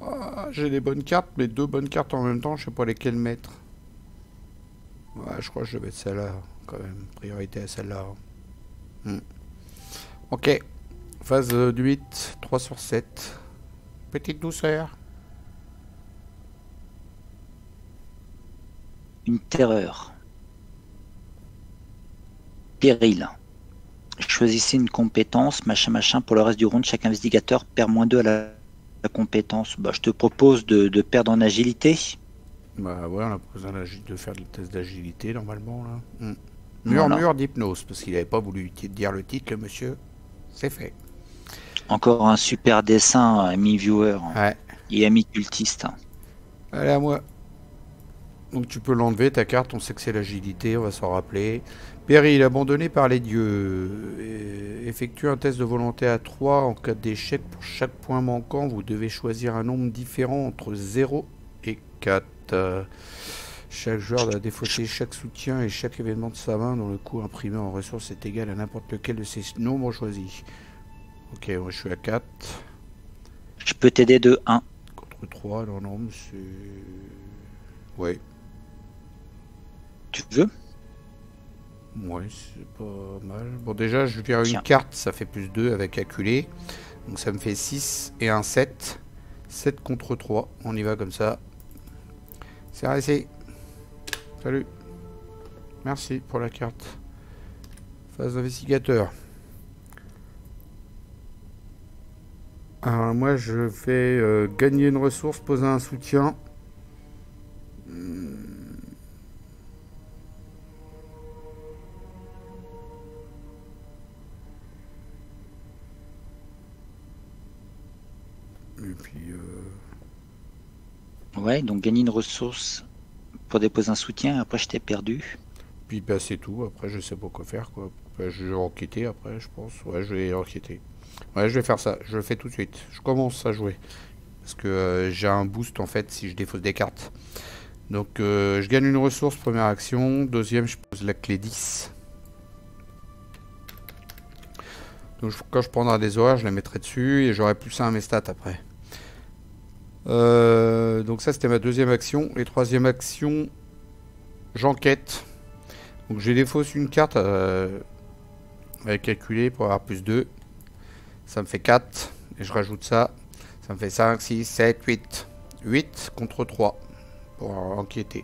Speaker 1: Ah, j'ai des bonnes cartes, mais 2 bonnes cartes en même temps, je sais pas lesquelles mettre. Ouais, je crois que je vais mettre celle-là, quand même. Priorité à celle-là. Ok. Phase du 8, 3 sur 7. Petite douceur.
Speaker 2: Une terreur. Péril. Choisissez une compétence, machin. Pour le reste du round, chaque investigateur perd -2 à la compétence. Bah, je te propose de perdre en agilité.
Speaker 1: Bah ouais, on a besoin de faire le test d'agilité normalement là.
Speaker 2: Voilà.
Speaker 1: Murmure d'hypnose, parce qu'il avait pas voulu dire le titre, le monsieur. C'est fait.
Speaker 2: Encore un super dessin, ami viewer
Speaker 1: Ouais.
Speaker 2: et ami cultiste.
Speaker 1: Allez, à moi. Donc tu peux l'enlever, ta carte, on sait que c'est l'agilité, on va s'en rappeler. Péril, abandonné par les dieux. Effectue un test de volonté à 3. En cas d'échec, pour chaque point manquant, vous devez choisir un nombre différent entre 0 et 4. Chaque joueur doit défausser chaque soutien et chaque événement de sa main dont le coût imprimé en ressources est égal à n'importe lequel de ces nombres choisis. Ok, moi je suis à 4.
Speaker 2: Je peux t'aider de 1.
Speaker 1: Contre 3, non, c'est... Ouais.
Speaker 2: Tu veux?
Speaker 1: Ouais, c'est pas mal. Bon, déjà, je vais faire
Speaker 2: Tiens.
Speaker 1: une carte, ça fait plus 2 avec acculé. Donc ça me fait 6 et un 7. 7 contre 3, on y va comme ça. C'est réussi. Salut. Merci pour la carte. Phase d'investigateur. Alors moi je vais gagner une ressource, poser un soutien. Et puis
Speaker 2: Ouais, donc gagner une ressource pour déposer un soutien, après je t'ai perdu.
Speaker 1: puis bah, c'est tout, après je sais pas quoi faire quoi. Bah, je vais enquêter après je pense. Ouais, je vais enquêter. Ouais, je vais faire ça, je le fais tout de suite. Je commence à jouer. Parce que j'ai un boost en fait si je défausse des cartes. Donc je gagne une ressource, première action. Deuxième, je pose la clé 10. Donc quand je prendrai des horaires, je les mettrai dessus et j'aurai plus ça à mes stats après. Donc ça c'était ma deuxième action. Et troisième action, j'enquête. Donc je défausse une carte avec calculé pour avoir plus 2. Ça me fait 4. Et je rajoute ça. Ça me fait 5, 6, 7, 8. 8 contre 3 pour enquêter.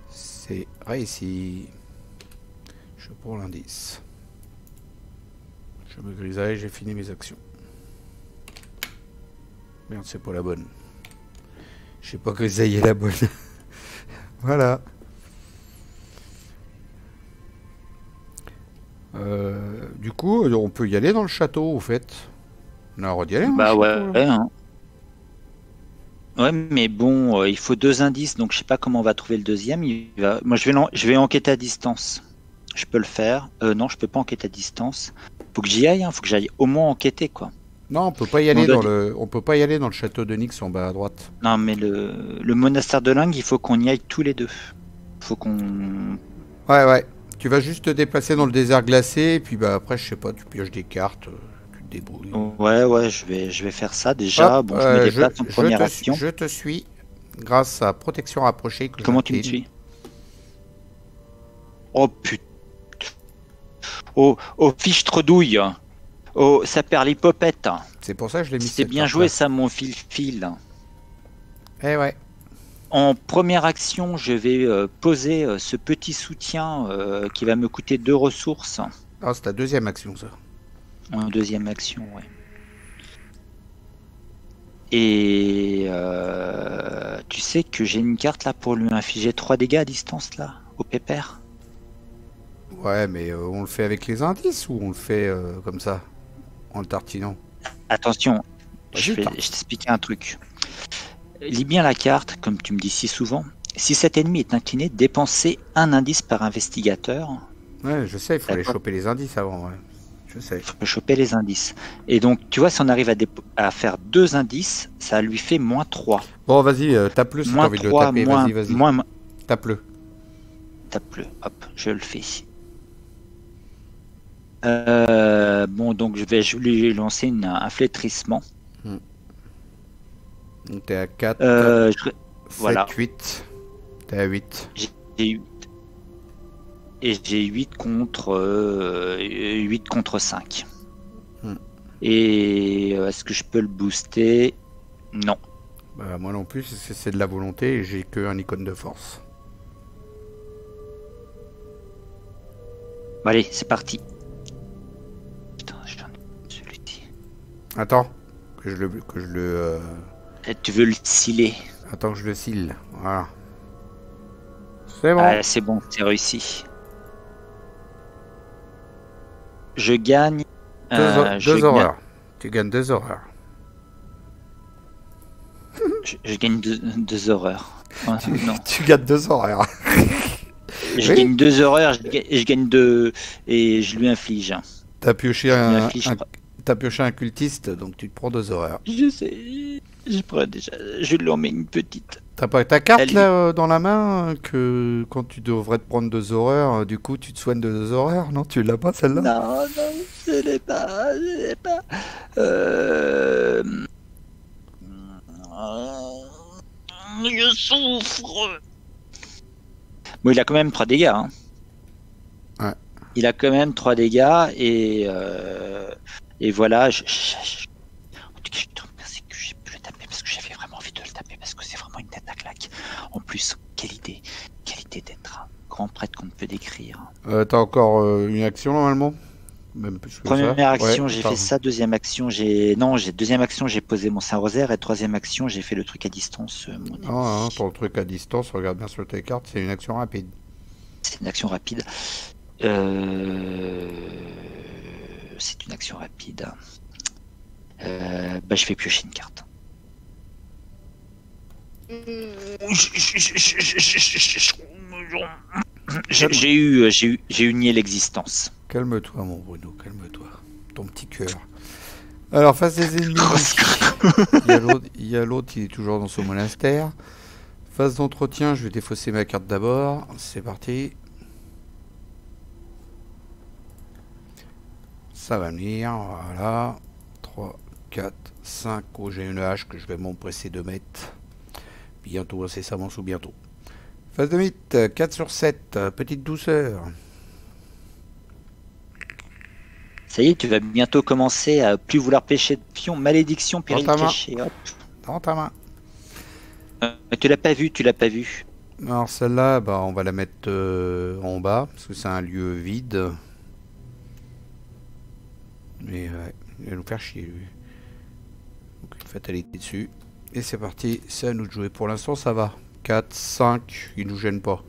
Speaker 1: C'est réussi. Je prends l'indice. Je me grisaille, j'ai fini mes actions. Merde, c'est pas la bonne. J'ai pas grisaillé la bonne. Voilà. Du coup, on peut y aller dans le château, au fait. On a le droit d'y aller,
Speaker 2: Bah
Speaker 1: dans le
Speaker 2: ouais,
Speaker 1: château, là.
Speaker 2: hein. Ouais, mais bon, il faut 2 indices, donc je sais pas comment on va trouver le deuxième. Moi, je vais enquêter à distance. Je peux le faire. Non, je peux pas enquêter à distance. Faut que j'y aille, hein. Faut que j'aille au moins enquêter, quoi.
Speaker 1: Non, on peut pas y
Speaker 2: Mais on
Speaker 1: aller
Speaker 2: doit
Speaker 1: dans
Speaker 2: di-
Speaker 1: le, on peut pas y aller dans le château de Nyx en bas à droite.
Speaker 2: Non, mais le monastère de Lingue, il faut qu'on y aille tous les deux. Faut qu'on.
Speaker 1: Ouais, ouais. Tu vas juste te déplacer dans le désert glacé, et puis bah après, je sais pas, tu pioches des cartes, tu te débrouilles.
Speaker 2: Ouais, ouais, je vais faire ça déjà.
Speaker 1: Hop,
Speaker 2: Bon, je me déplace en première action.
Speaker 1: je te suis grâce à protection rapprochée que
Speaker 2: Comment tu me
Speaker 1: j'incline.
Speaker 2: suis? Oh putain. Oh, oh, fiche tredouille. Oh, ça perd l'hypopète.
Speaker 1: C'est pour ça que je l'ai mis
Speaker 2: C'était
Speaker 1: cette
Speaker 2: bien
Speaker 1: carte-là.
Speaker 2: joué, ça, mon fil-fil.
Speaker 1: Eh ouais.
Speaker 2: En première action, je vais poser ce petit soutien qui va me coûter 2 ressources.
Speaker 1: Ah, c'est ta deuxième action, ça.
Speaker 2: En deuxième action, ouais. Et tu sais que j'ai une carte là pour lui infliger 3 dégâts à distance là, au pépère.
Speaker 1: Ouais, mais on le fait avec les indices ou on le fait comme ça, en le tartinant?
Speaker 2: Attention, je
Speaker 1: Vas-y,
Speaker 2: t'explique un truc. Lis bien la carte, comme tu me dis si souvent. Si cet ennemi est incliné, dépensez un indice par investigateur.
Speaker 1: Ouais, je sais, il faut aller
Speaker 2: D'accord.
Speaker 1: choper les indices avant, ouais. Je sais.
Speaker 2: Il faut choper les indices. Et donc, tu vois, si on arrive à faire 2 indices, ça lui fait -3.
Speaker 1: Bon, vas-y, tape-le si t'as
Speaker 2: Moins
Speaker 1: envie de le
Speaker 2: 3,
Speaker 1: taper, vas-y, vas-y.
Speaker 2: moins.
Speaker 1: Tape-le.
Speaker 2: Tape-le, hop, je le fais. Bon, donc je vais lui lancer un flétrissement.
Speaker 1: Donc t'es à 4,
Speaker 2: Je-
Speaker 1: 7,
Speaker 2: voilà.
Speaker 1: 8. T'es à 8.
Speaker 2: J'ai 8. Et j'ai 8 contre 5.
Speaker 1: Hmm.
Speaker 2: Et est-ce que je peux le booster? Non.
Speaker 1: Bah, moi non plus, c'est de la volonté et j'ai que un icône de force.
Speaker 2: Bon, allez, c'est parti. Putain, j'en ai celui-ci.
Speaker 1: Attends, que je le
Speaker 2: Tu veux le sciller?
Speaker 1: attends que je le cille. Voilà. C'est bon.
Speaker 2: Ah, c'est bon, c'est réussi. Je gagne.
Speaker 1: Deux horreurs. Tu gagnes 2 horreurs.
Speaker 2: Je gagne 2 horreurs. Ouais, non.
Speaker 1: Tu gagnes 2 horreurs.
Speaker 2: Je
Speaker 1: Oui.
Speaker 2: gagne 2 horreurs, je gagne 2 et je lui inflige.
Speaker 1: T'as pioché
Speaker 2: Je lui inflige trois.
Speaker 1: t'as pioché un cultiste, donc tu te prends 2 horreurs.
Speaker 2: Je sais, je prends déjà, je lui en mets une petite.
Speaker 1: T'as pas ta carte
Speaker 2: Elle-
Speaker 1: là dans la main que quand tu devrais te prendre 2 horreurs, du coup tu te soignes de 2 horreurs, non? Tu l'as pas celle-là?
Speaker 2: Non, non, je l'ai pas, je l'ai pas. Je souffre. Bon, il a quand même 3 dégâts. Hein.
Speaker 1: Ouais.
Speaker 2: Il a quand même 3 dégâts et voilà. En tout cas, je te remercie que j'ai pu le taper parce que j'avais vraiment envie de le taper parce que c'est vraiment une tête à claque. En plus, quelle idée d'être un grand prêtre qu'on ne peut décrire.
Speaker 1: T'as encore une action normalement? Même plus que
Speaker 2: Première
Speaker 1: ça.
Speaker 2: action,
Speaker 1: Ouais,
Speaker 2: j'ai
Speaker 1: pardon.
Speaker 2: fait ça. Deuxième action, deuxième action, j'ai posé mon Saint-Rosaire. Et troisième action, j'ai fait le truc à distance. Mon ennemi.
Speaker 1: Ah, ton truc à distance, regarde bien sur tes cartes, c'est une action rapide.
Speaker 2: C'est une action rapide. C'est une action rapide. Je vais piocher une carte. J'ai eu nié l'existence.
Speaker 1: Calme-toi mon Bruno, calme-toi. Ton petit cœur. Alors face des ennemis, il y a l'autre, il est toujours dans son monastère. Phase d'entretien, je vais défausser ma carte d'abord. C'est parti. Ça va venir, voilà. 3, 4, 5. Oh, j'ai une hache que je vais m'empresser de mettre. Bientôt, incessamment sous bientôt. Phase de mythe, 4 sur 7. Petite douceur.
Speaker 2: Ça y est, tu vas bientôt commencer à plus vouloir pêcher de pion. Malédiction, péril
Speaker 1: Dans ta main.
Speaker 2: caché. Hop.
Speaker 1: Dans ta main.
Speaker 2: Tu l'as pas vu, tu l'as pas vu.
Speaker 1: Alors celle-là, bah, on va la mettre en bas, parce que c'est un lieu vide. Mais il va nous faire chier lui. Donc une fatalité dessus. Et c'est parti, c'est à nous de jouer. Pour l'instant ça va. 4, 5, il nous gêne pas.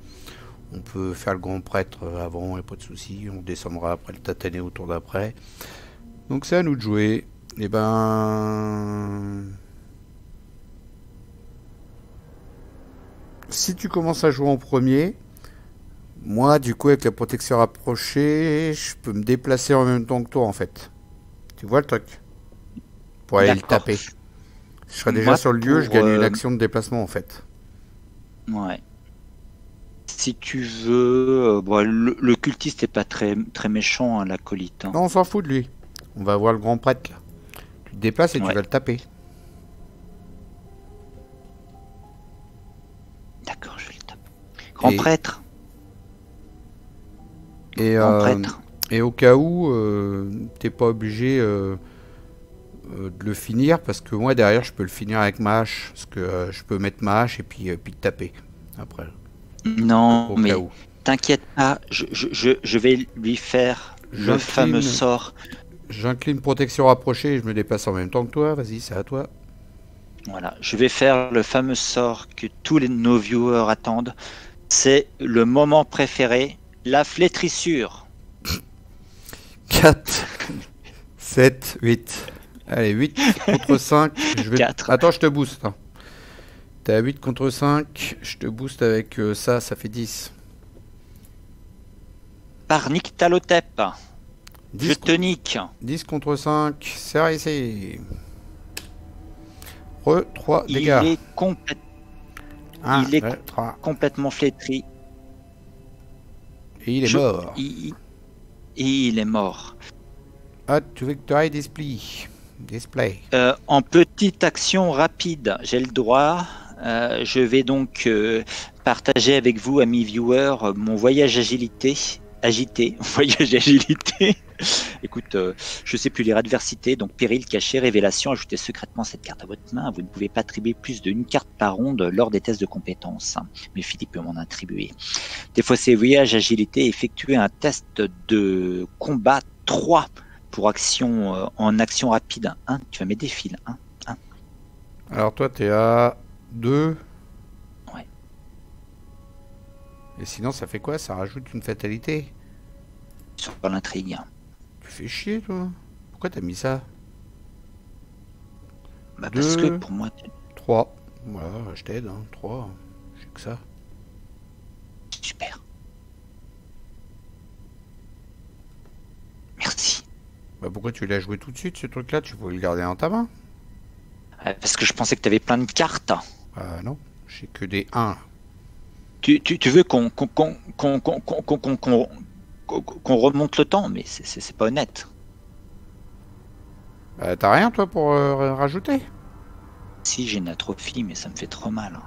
Speaker 1: On peut faire le grand prêtre avant, et pas de soucis. On descendra après le tatané au tour d'après. Donc c'est à nous de jouer. Et ben... si tu commences à jouer en premier, moi, du coup, avec la protection rapprochée, je peux me déplacer en même temps que toi, en fait. Tu vois le truc? Pour aller le
Speaker 2: D'accord.
Speaker 1: taper. Je serai déjà
Speaker 2: Moi,
Speaker 1: sur le lieu, je
Speaker 2: pour...
Speaker 1: gagne une action de déplacement, en fait.
Speaker 2: ouais. Si tu veux... bon, le cultiste est pas très, très méchant, hein, l'acolyte. Hein.
Speaker 1: Non, on s'en fout de lui. On va voir le grand prêtre, là. Tu te déplaces et tu
Speaker 2: Ouais.
Speaker 1: vas le taper.
Speaker 2: D'accord, je vais le taper. Grand
Speaker 1: Et-
Speaker 2: prêtre.
Speaker 1: Et,
Speaker 2: Grand prêtre.
Speaker 1: et au cas où, t'es pas obligé de le finir, parce que moi, derrière, je peux le finir avec ma hache. Parce que je peux mettre ma hache et puis te taper. Après,
Speaker 2: Non,
Speaker 1: au
Speaker 2: mais
Speaker 1: cas où.
Speaker 2: t'inquiète pas, je vais lui faire le
Speaker 1: J'incline-
Speaker 2: fameux sort.
Speaker 1: J'incline protection rapprochée et je me déplace en même temps que toi. Vas-y, c'est à toi.
Speaker 2: Voilà, je vais faire le fameux sort que tous nos viewers attendent. C'est le moment préféré, la flétrissure.
Speaker 1: 4, 7, 8. Allez, 8 contre 5. Je vais...
Speaker 2: 4.
Speaker 1: Attends, je te booste. Hein. T'es à 8 contre 5. Je te booste avec ça fait 10.
Speaker 2: Par Nyctalotep.
Speaker 1: 10,
Speaker 2: Je te nique.
Speaker 1: 10 contre 5. C'est réussi. 3
Speaker 2: Il
Speaker 1: dégâts.
Speaker 2: est,
Speaker 1: 1,
Speaker 2: il est
Speaker 1: 3.
Speaker 2: complètement flétri.
Speaker 1: Et il est mort.
Speaker 2: Il est mort.
Speaker 1: Add to victory display.
Speaker 2: En petite action rapide, j'ai le droit. Je vais donc partager avec vous, amis viewers, mon voyage agité, voyage agilité. Écoute, je sais plus lire adversité, donc péril, caché, révélation. Ajoutez secrètement cette carte à votre main. Vous ne pouvez pas attribuer plus d'une carte par ronde lors des tests de compétences. Mais Philippe peut m'en attribuer. Des fois, c'est voyage agilité. Effectuer un test de combat 3 pour action en action rapide 1. Tu vas mettre des fils 1.
Speaker 1: Alors toi, t'es à 2.
Speaker 2: Ouais.
Speaker 1: Et sinon, ça fait quoi? Ça rajoute une fatalité?
Speaker 2: Sur l'intrigue.
Speaker 1: Tu fais chier, toi. Pourquoi t'as mis ça?
Speaker 2: Bah parce que
Speaker 1: 2,
Speaker 2: pour moi,
Speaker 1: 3. Voilà, je t'aide, hein. 3. J'ai que ça.
Speaker 2: super. Merci.
Speaker 1: Bah pourquoi tu l'as joué tout de suite, ce truc-là? Tu pouvais le garder dans ta main?
Speaker 2: Parce que je pensais que tu avais plein de cartes.
Speaker 1: Ah non, j'ai que des 1.
Speaker 2: Tu veux qu'on remonte le temps, mais c'est pas honnête.
Speaker 1: Bah, t'as rien, toi, pour rajouter?
Speaker 2: Si j'ai une atrophie, mais ça me fait trop mal.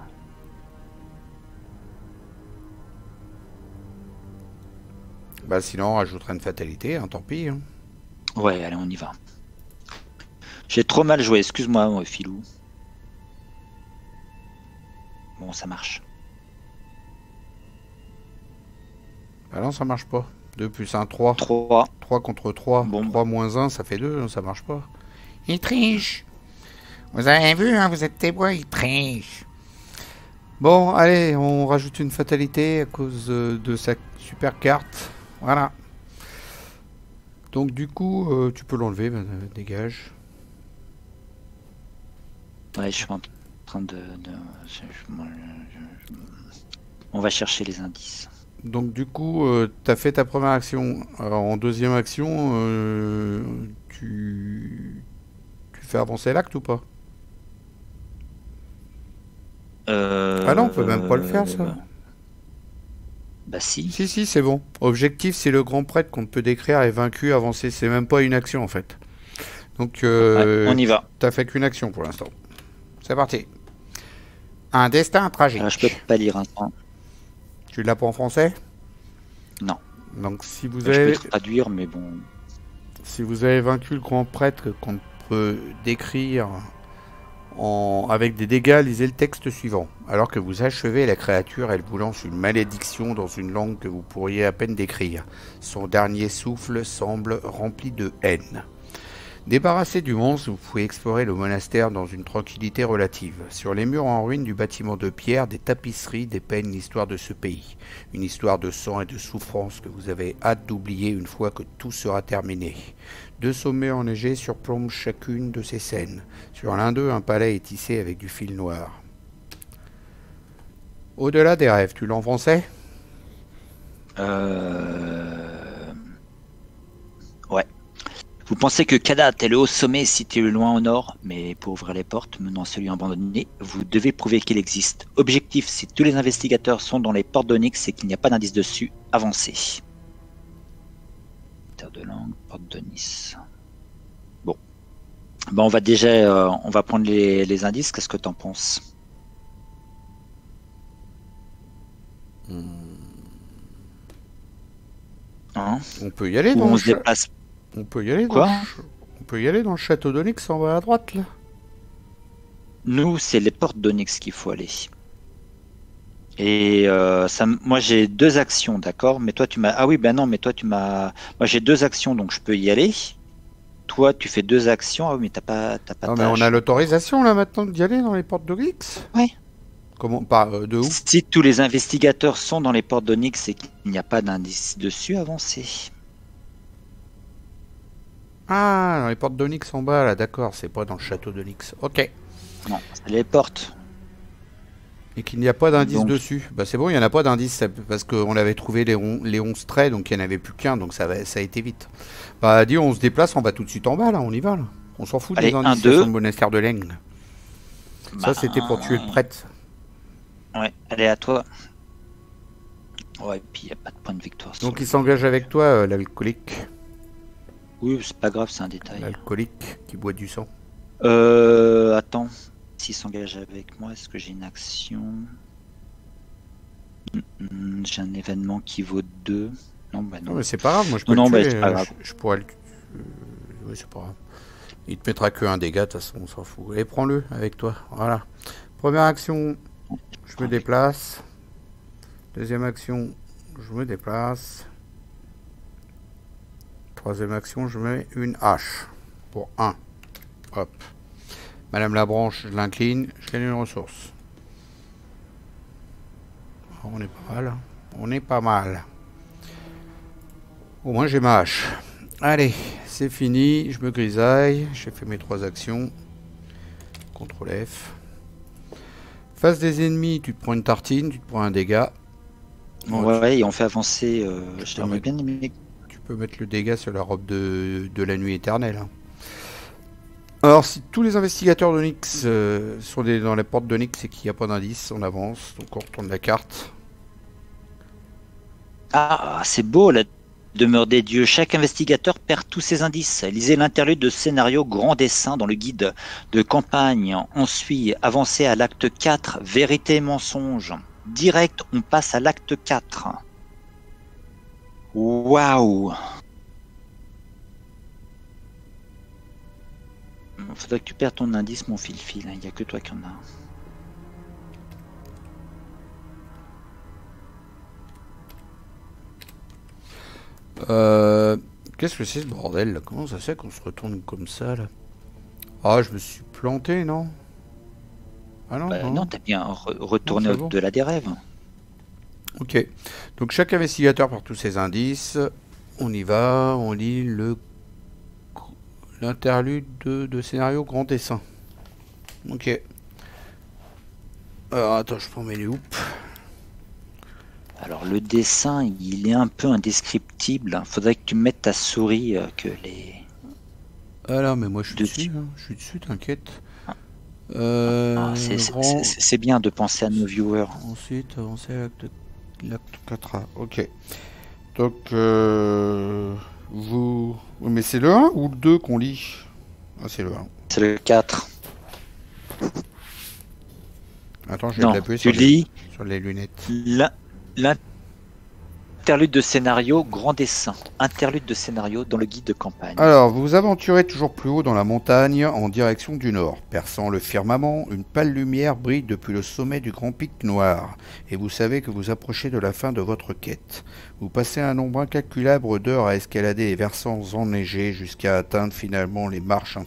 Speaker 1: Bah sinon, on rajouterait une fatalité, hein, tant pis. Hein.
Speaker 2: Ouais, allez, on y va. J'ai trop mal joué, excuse-moi, Philou. Bon, ça marche.
Speaker 1: Bah non, ça marche pas. 2 plus 1, 3.
Speaker 2: 3.
Speaker 1: 3 contre 3.
Speaker 2: Bon.
Speaker 1: 3 moins 1, ça fait 2, ça marche pas. Il triche. Vous avez vu, hein, vous êtes témoins, il triche. Bon, allez, on rajoute une fatalité à cause de sa super carte. Voilà. Donc du coup, tu peux l'enlever, dégage.
Speaker 2: Ouais, je suis en train de... On va chercher les indices.
Speaker 1: Donc du coup, t'as fait ta première action. Alors, en deuxième action, tu fais avancer l'acte ou pas? Ah non, on peut même pas le faire, ça.
Speaker 2: Bah si.
Speaker 1: Si, c'est bon. Objectif, c'est le grand prêtre qu'on peut décrire et vaincu, avancer. C'est même pas une action, en fait. Donc,
Speaker 2: Ouais, on y va.
Speaker 1: t'as fait qu'une action pour l'instant. C'est parti. Un destin tragique.
Speaker 2: Alors, je peux pas lire un temps.
Speaker 1: Tu l'as pas en français?
Speaker 2: Non.
Speaker 1: Donc, si vous
Speaker 2: Je
Speaker 1: avez...
Speaker 2: peux traduire, mais bon...
Speaker 1: Si vous avez vaincu le grand prêtre qu'on peut décrire avec des dégâts, lisez le texte suivant. Alors que vous achevez la créature, elle vous lance une malédiction dans une langue que vous pourriez à peine décrire. Son dernier souffle semble rempli de haine. Débarrassé du monstre, vous pouvez explorer le monastère dans une tranquillité relative. Sur les murs en ruine du bâtiment de pierre, des tapisseries dépeignent l'histoire de ce pays. Une histoire de sang et de souffrance que vous avez hâte d'oublier une fois que tout sera terminé. 2 sommets enneigés surplombent chacune de ces scènes. Sur l'un d'eux, un palais est tissé avec du fil noir. Au-delà des rêves, tu l'en français?
Speaker 2: Ouais. Vous pensez que Kadat est le haut sommet situé loin au nord, mais pour ouvrir les portes menant à celui abandonné, vous devez prouver qu'il existe. Objectif, si tous les investigateurs sont dans les portes d'Onyx et qu'il n'y a pas d'indice dessus, avancez. Terre de langue, porte de Nice. Bon. Ben, on va déjà on va prendre les indices. Qu'est-ce que tu en penses? Hein?
Speaker 1: On peut y aller
Speaker 2: Ou
Speaker 1: dans
Speaker 2: on
Speaker 1: le
Speaker 2: se déplace.
Speaker 1: On peut y aller
Speaker 2: Quoi?
Speaker 1: On peut y aller dans le château d'Onyx en bas à droite là.
Speaker 2: Nous, c'est les portes d'Onyx qu'il faut aller. Et moi j'ai deux actions, d'accord? Mais toi tu m'as. Ah oui, ben non, mais toi tu m'as. Moi j'ai deux actions, donc je peux y aller. Toi tu fais deux actions. Ah oui, mais t'as pas
Speaker 1: Non
Speaker 2: ta
Speaker 1: mais on a
Speaker 2: hache.
Speaker 1: l'autorisation là maintenant d'y aller dans les portes d'Onyx.
Speaker 2: Ouais.
Speaker 1: Comment par de où?
Speaker 2: Si tous les investigateurs sont dans les portes d'Onyx et qu'il n'y a pas d'indice dessus, avancez.
Speaker 1: Ah, dans les portes d'Onyx en bas là, d'accord, c'est pas dans le château d'Onyx. Ok.
Speaker 2: Non, c'est les portes.
Speaker 1: Et qu'il n'y a pas d'indice
Speaker 2: Donc,
Speaker 1: dessus. Bah c'est bon, il n'y en a pas d'indice parce qu'on avait trouvé les 11 traits, donc il n'y en avait plus qu'un, donc ça a été vite. Bah dis, on se déplace, on va tout de suite en bas là, on y va là. On s'en fout
Speaker 2: allez,
Speaker 1: des
Speaker 2: 1,
Speaker 1: indices
Speaker 2: 2.
Speaker 1: sur le monastère de Leng. Ça c'était pour tuer le prêtre.
Speaker 2: Ouais, allez à toi. Ouais, et puis il n'y a pas de point de victoire.
Speaker 1: Donc il s'engage avec toi, l'alcoolique.
Speaker 2: Oui, c'est pas grave, c'est un détail.
Speaker 1: L'alcoolique qui boit du sang.
Speaker 2: Attends. S'il s'engage avec moi, est-ce que j'ai une action? J'ai un événement qui vaut 2. Non, bah non.
Speaker 1: Non mais c'est pas grave, moi je peux
Speaker 2: Non,
Speaker 1: le
Speaker 2: bah,
Speaker 1: tuer.
Speaker 2: c'est pas grave.
Speaker 1: Je pourrais le... oui, c'est pas grave. Il te mettra que un dégât, de toute façon, on s'en fout. Et prends-le avec toi. Voilà. Première action, je me déplace. Deuxième action, je me déplace. Troisième action, je mets une hache. Pour 1. Hop. Madame la branche, je l'incline, je gagne une ressource. On est pas mal. On est pas mal. Au moins j'ai ma hache. Allez, c'est fini. Je me grisaille. J'ai fait mes 3 actions. CTRL F. Face des ennemis, tu te prends une tartine, tu te prends un dégât.
Speaker 2: Ouais, et on fait avancer. J'aimerais bien aimé.
Speaker 1: Tu peux mettre le dégât sur la robe de la nuit éternelle. Hein. Alors, si tous les investigateurs d'Onyx sont dans la porte d'Onyx et qu'il n'y a pas d'indice, on avance. Donc on retourne la carte.
Speaker 2: Ah, c'est beau la demeure des dieux. Chaque investigateur perd tous ses indices. Lisez l'interlude de scénario grand dessin dans le guide de campagne. Ensuite, avancez à l'acte 4, vérité et mensonge. Direct, on passe à l'acte 4. Waouh! Faudrait que tu perdes ton indice, mon fil-fil. Il n'y a que toi qui en as.
Speaker 1: Qu'est-ce que c'est ce bordel là? Comment ça se fait qu'on se retourne comme ça là? Ah, je me suis planté, non? Ah non,
Speaker 2: Non, t'as bien retourné
Speaker 1: bon.
Speaker 2: au-delà des rêves.
Speaker 1: Ok. Donc chaque investigateur par tous ses indices. On y va, on lit l'interlude de scénario grand dessin. Ok. Alors attends, je prends mes loupes.
Speaker 2: Alors le dessin, il est un peu indescriptible. Faudrait que tu mettes ta souris que les...
Speaker 1: Ah là, mais moi je suis
Speaker 2: Dessus.
Speaker 1: dessus, hein. Je suis dessus, t'inquiète.
Speaker 2: C'est bien de penser à nos viewers.
Speaker 1: Ensuite, avancer à l'acte 4A. Ok. Donc, vous... Mais c'est le 1 ou le 2 qu'on lit? Ah, c'est le 1.
Speaker 2: C'est le 4.
Speaker 1: Attends, je vais
Speaker 2: Non,
Speaker 1: l'appuyer
Speaker 2: tu lis
Speaker 1: sur les lunettes.
Speaker 2: l'interlude de scénario grand dessin. Interlude de scénario dans le guide de campagne.
Speaker 1: Alors, vous vous aventurez toujours plus haut dans la montagne en direction du nord. Perçant le firmament, une pâle lumière brille depuis le sommet du grand pic noir. Et vous savez que vous approchez de la fin de votre quête. Vous passez un nombre incalculable d'heures à escalader les versants enneigés jusqu'à atteindre finalement les marches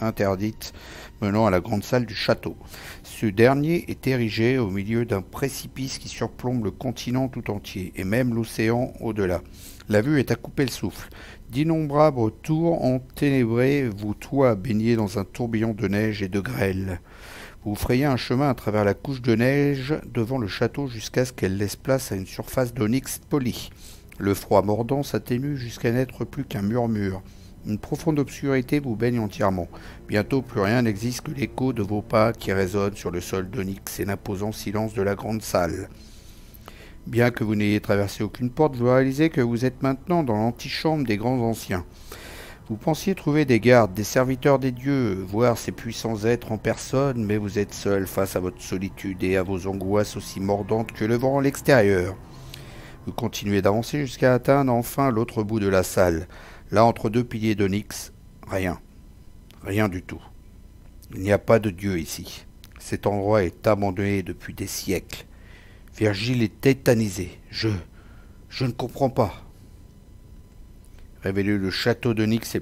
Speaker 1: interdites menant à la grande salle du château. Ce dernier est érigé au milieu d'un précipice qui surplombe le continent tout entier, et même l'océan au-delà. La vue est à couper le souffle. D'innombrables tours enténébrées vous toient baignés dans un tourbillon de neige et de grêle. Vous frayez un chemin à travers la couche de neige devant le château jusqu'à ce qu'elle laisse place à une surface d'onyx poli. Le froid mordant s'atténue jusqu'à n'être plus qu'un murmure. Une profonde obscurité vous baigne entièrement. Bientôt plus rien n'existe que l'écho de vos pas qui résonnent sur le sol d'onyx et l'imposant silence de la grande salle. Bien que vous n'ayez traversé aucune porte, vous réalisez que vous êtes maintenant dans l'antichambre des grands anciens. Vous pensiez trouver des gardes, des serviteurs des dieux, voir ces puissants êtres en personne, mais vous êtes seul face à votre solitude et à vos angoisses aussi mordantes que le vent à l'extérieur. Vous continuez d'avancer jusqu'à atteindre enfin l'autre bout de la salle. Là, entre deux piliers d'onyx, rien. Rien du tout. Il n'y a pas de dieu ici. Cet endroit est abandonné depuis des siècles. Virgile est tétanisé. Je ne comprends pas. Révélez le château d'Onyx et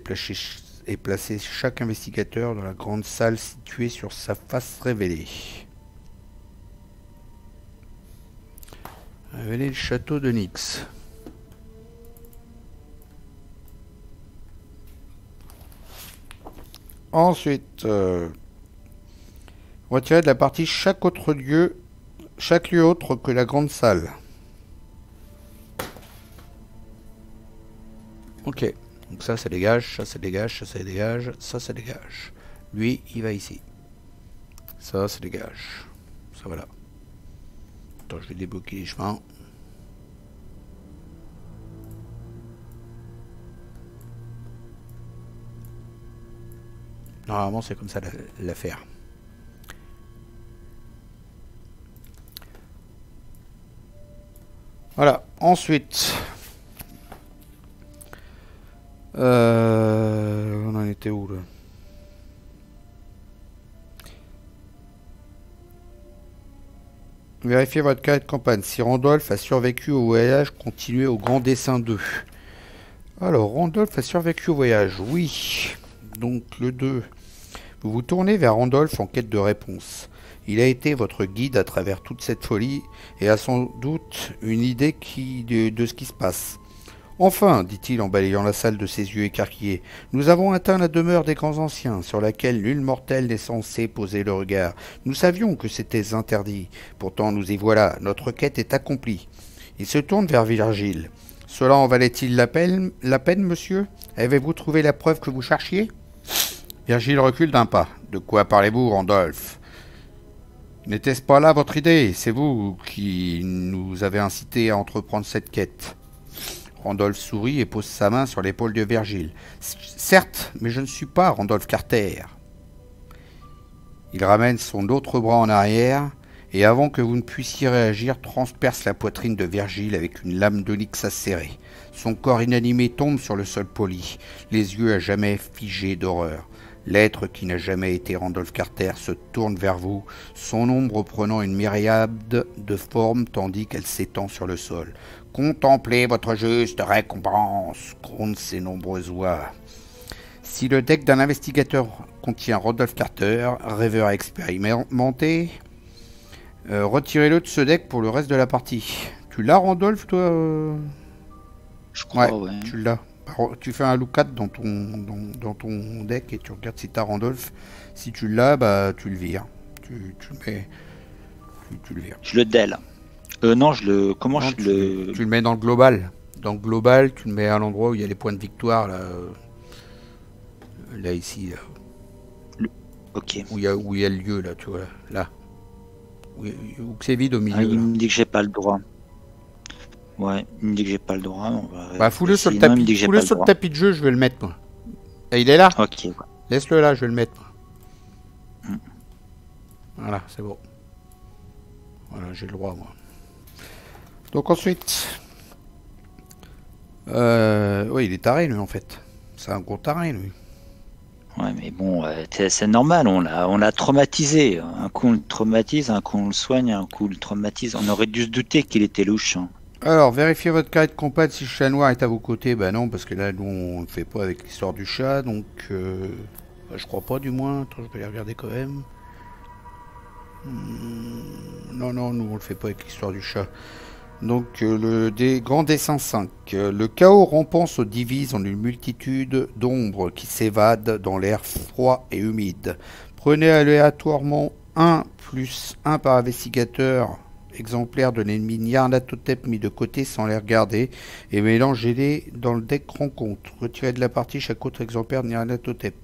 Speaker 1: placez chaque investigateur dans la grande salle située sur sa face révélée. Révélez le château d'Onyx. Ensuite, retirez de la partie chaque lieu autre que la grande salle. Ok, donc ça dégage, ça dégage, ça dégage, ça dégage. Lui, il va ici. Ça dégage. Ça voilà. Attends, je vais débloquer les chemins. Normalement, c'est comme ça l'affaire. Voilà, ensuite... on en était où là? Vérifiez votre carnet de campagne. Si Randolph a survécu au voyage, continuez au grand dessin 2. Alors, Randolph a survécu au voyage, oui. Donc le 2. Vous vous tournez vers Randolph en quête de réponse. Il a été votre guide à travers toute cette folie et a sans doute une idée de ce qui se passe. Enfin, dit-il en balayant la salle de ses yeux écarquillés, nous avons atteint la demeure des grands anciens, sur laquelle nul mortel n'est censé poser le regard. Nous savions que c'était interdit. Pourtant, nous y voilà. Notre quête est accomplie. Il se tourne vers Virgile. Cela en valait-il la peine, monsieur? Avez-vous trouvé la preuve que vous cherchiez? Virgile recule d'un pas. De quoi parlez-vous, Randolph? N'était-ce pas là votre idée? C'est vous qui nous avez incité à entreprendre cette quête. Randolph sourit et pose sa main sur l'épaule de Virgile. Certes, mais je ne suis pas Randolph Carter. Il ramène son autre bras en arrière et avant que vous ne puissiez réagir, transperce la poitrine de Virgile avec une lame d'onyx acérée. Son corps inanimé tombe sur le sol poli, les yeux à jamais figés d'horreur. L'être qui n'a jamais été Randolph Carter se tourne vers vous, son ombre prenant une myriade de formes tandis qu'elle s'étend sur le sol. Contemplez votre juste récompense, grondent ces nombreuses voix. Si le deck d'un investigateur contient Randolph Carter, rêveur expérimenté, retirez-le de ce deck pour le reste de la partie. Tu l'as, Randolph, toi
Speaker 2: Je crois, ouais.
Speaker 1: Tu l'as. Tu fais un look-at dans ton deck et tu regardes si tu as Randolph. Si tu l'as, bah tu le vires. Tu le vires.
Speaker 2: Je le del. Non, je le. Comment
Speaker 1: non,
Speaker 2: je le.
Speaker 1: Tu le mets dans le global. Dans le global, tu le mets à l'endroit où il y a les points de victoire, là. Là, ici. Là.
Speaker 2: Ok.
Speaker 1: Où il y a le lieu, là, tu vois. Là. Où c'est vide au milieu.
Speaker 2: Ah, il me dit que j'ai pas le droit. Ouais, il me dit que j'ai pas le droit. On va...
Speaker 1: Bah, fous-le sur le tapis. Fous-le sur le tapis de jeu, je vais le mettre, moi. Et il est là.
Speaker 2: Ok.
Speaker 1: Laisse-le là, je vais le mettre. Voilà, c'est bon. Voilà, j'ai le droit, moi. Donc ensuite... oui, il est taré, lui, en fait. C'est un gros taré, lui.
Speaker 2: Ouais, mais bon, c'est normal, on l'a traumatisé. Un coup on le traumatise, un coup on le soigne, un coup on le traumatise. On aurait dû se douter qu'il était louche. Hein.
Speaker 1: Alors, vérifiez votre carnet de compagne si le chat noir est à vos côtés. Bah non, parce que là, nous, on ne fait pas avec l'histoire du chat, donc... bah, je crois pas, du moins. Attends, je vais les regarder quand même. Non, nous, on le fait pas avec l'histoire du chat. Donc, grand dessin 5. Le chaos rampant se divise en une multitude d'ombres qui s'évadent dans l'air froid et humide. Prenez aléatoirement 1 plus 1 par investigateur exemplaire de l'ennemi Nyarlathotep mis de côté sans les regarder et mélangez-les dans le deck rencontre. Retirez de la partie chaque autre exemplaire de Nyarlathotep.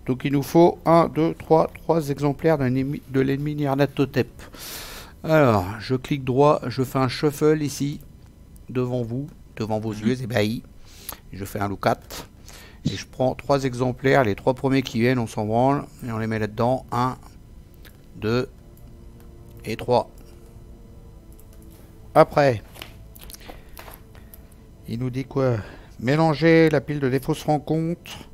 Speaker 1: Donc il nous faut 1, 2, 3 exemplaires de l'ennemi Nyarlathotep. Alors, je clique droit, je fais un shuffle ici, devant vous, devant vos yeux ébahis. Je fais un look at. Et je prends 3 exemplaires, les 3 premiers qui viennent, on s'en branle, et on les met là-dedans. 1, 2 et 3. Après, il nous dit quoi? Mélanger la pile de des fausses rencontres,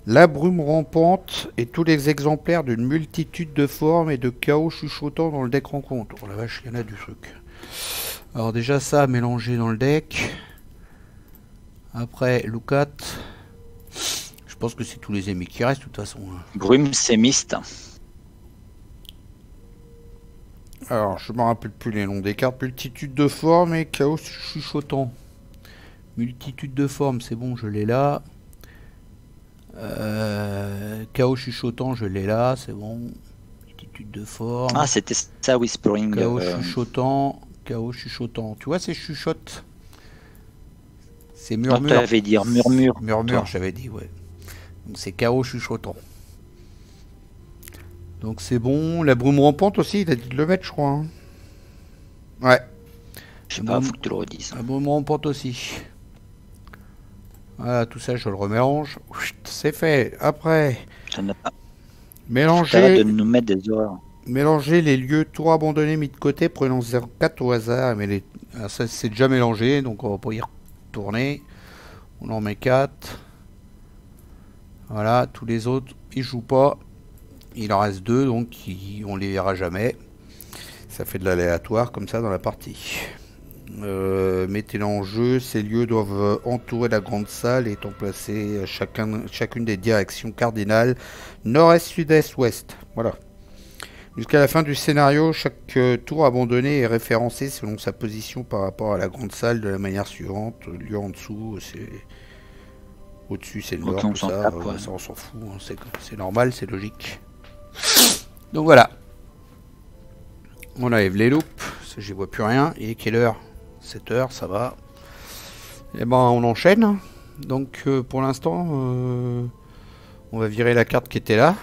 Speaker 1: la brume rampante et tous les exemplaires d'une multitude de formes et de chaos chuchotant dans le deck rencontre. Oh la vache, il y en a du truc. Alors déjà ça, mélanger dans le deck. Après, look at. Je pense que c'est tous les ennemis qui restent de toute façon.
Speaker 2: Brume, c'est mist.
Speaker 1: Alors, je me rappelle plus les noms des cartes. Multitude de formes et chaos chuchotant. Multitude de formes, c'est bon, je l'ai là. Chaos chuchotant, je l'ai là, c'est bon. Multitude de formes.
Speaker 2: Ah, c'était ça, Whispering.
Speaker 1: Chaos chuchotant. Chaos chuchotant. Tu vois, c'est chuchote. C'est murmure.
Speaker 2: Tu avais dit murmure.
Speaker 1: Murmure, j'avais dit, ouais. Donc c'est chaos chuchotant. Donc c'est bon. La brume rampante aussi, il a dit de le mettre, je crois. Hein. Ouais.
Speaker 2: Je sais pas, faut que tu le redises.
Speaker 1: La brume rampante aussi. Voilà, tout ça, je le remélange. C'est fait. Après,
Speaker 2: Ça n'a pas.
Speaker 1: mélanger,
Speaker 2: de nous mettre des horreurs.
Speaker 1: mélanger les lieux tout abandonnés mis de côté, prenons 0,4 au hasard. Mais les... ah, ça, c'est déjà mélangé, donc on va pas y retourner. On en met 4. Voilà, tous les autres, ils jouent pas. Il en reste 2, donc on les verra jamais. Ça fait de l'aléatoire comme ça dans la partie. Mettez-les en jeu. Ces lieux doivent entourer la grande salle étant placés chacune des directions cardinales nord-est, sud-est, ouest. Voilà. Jusqu'à la fin du scénario, chaque tour abandonné est référencé selon sa position par rapport à la grande salle de la manière suivante. Le lieu en dessous, c'est... Au-dessus, c'est le nord, tout ça.
Speaker 2: Tape, ouais.
Speaker 1: Ça, on s'en fout. Hein. C'est normal, c'est logique. Donc voilà. On enlève les loupes. J'y vois plus rien. Il est quelle heure? 7 heures, ça va. Et ben, on enchaîne. Donc, pour l'instant, on va virer la carte qui était là.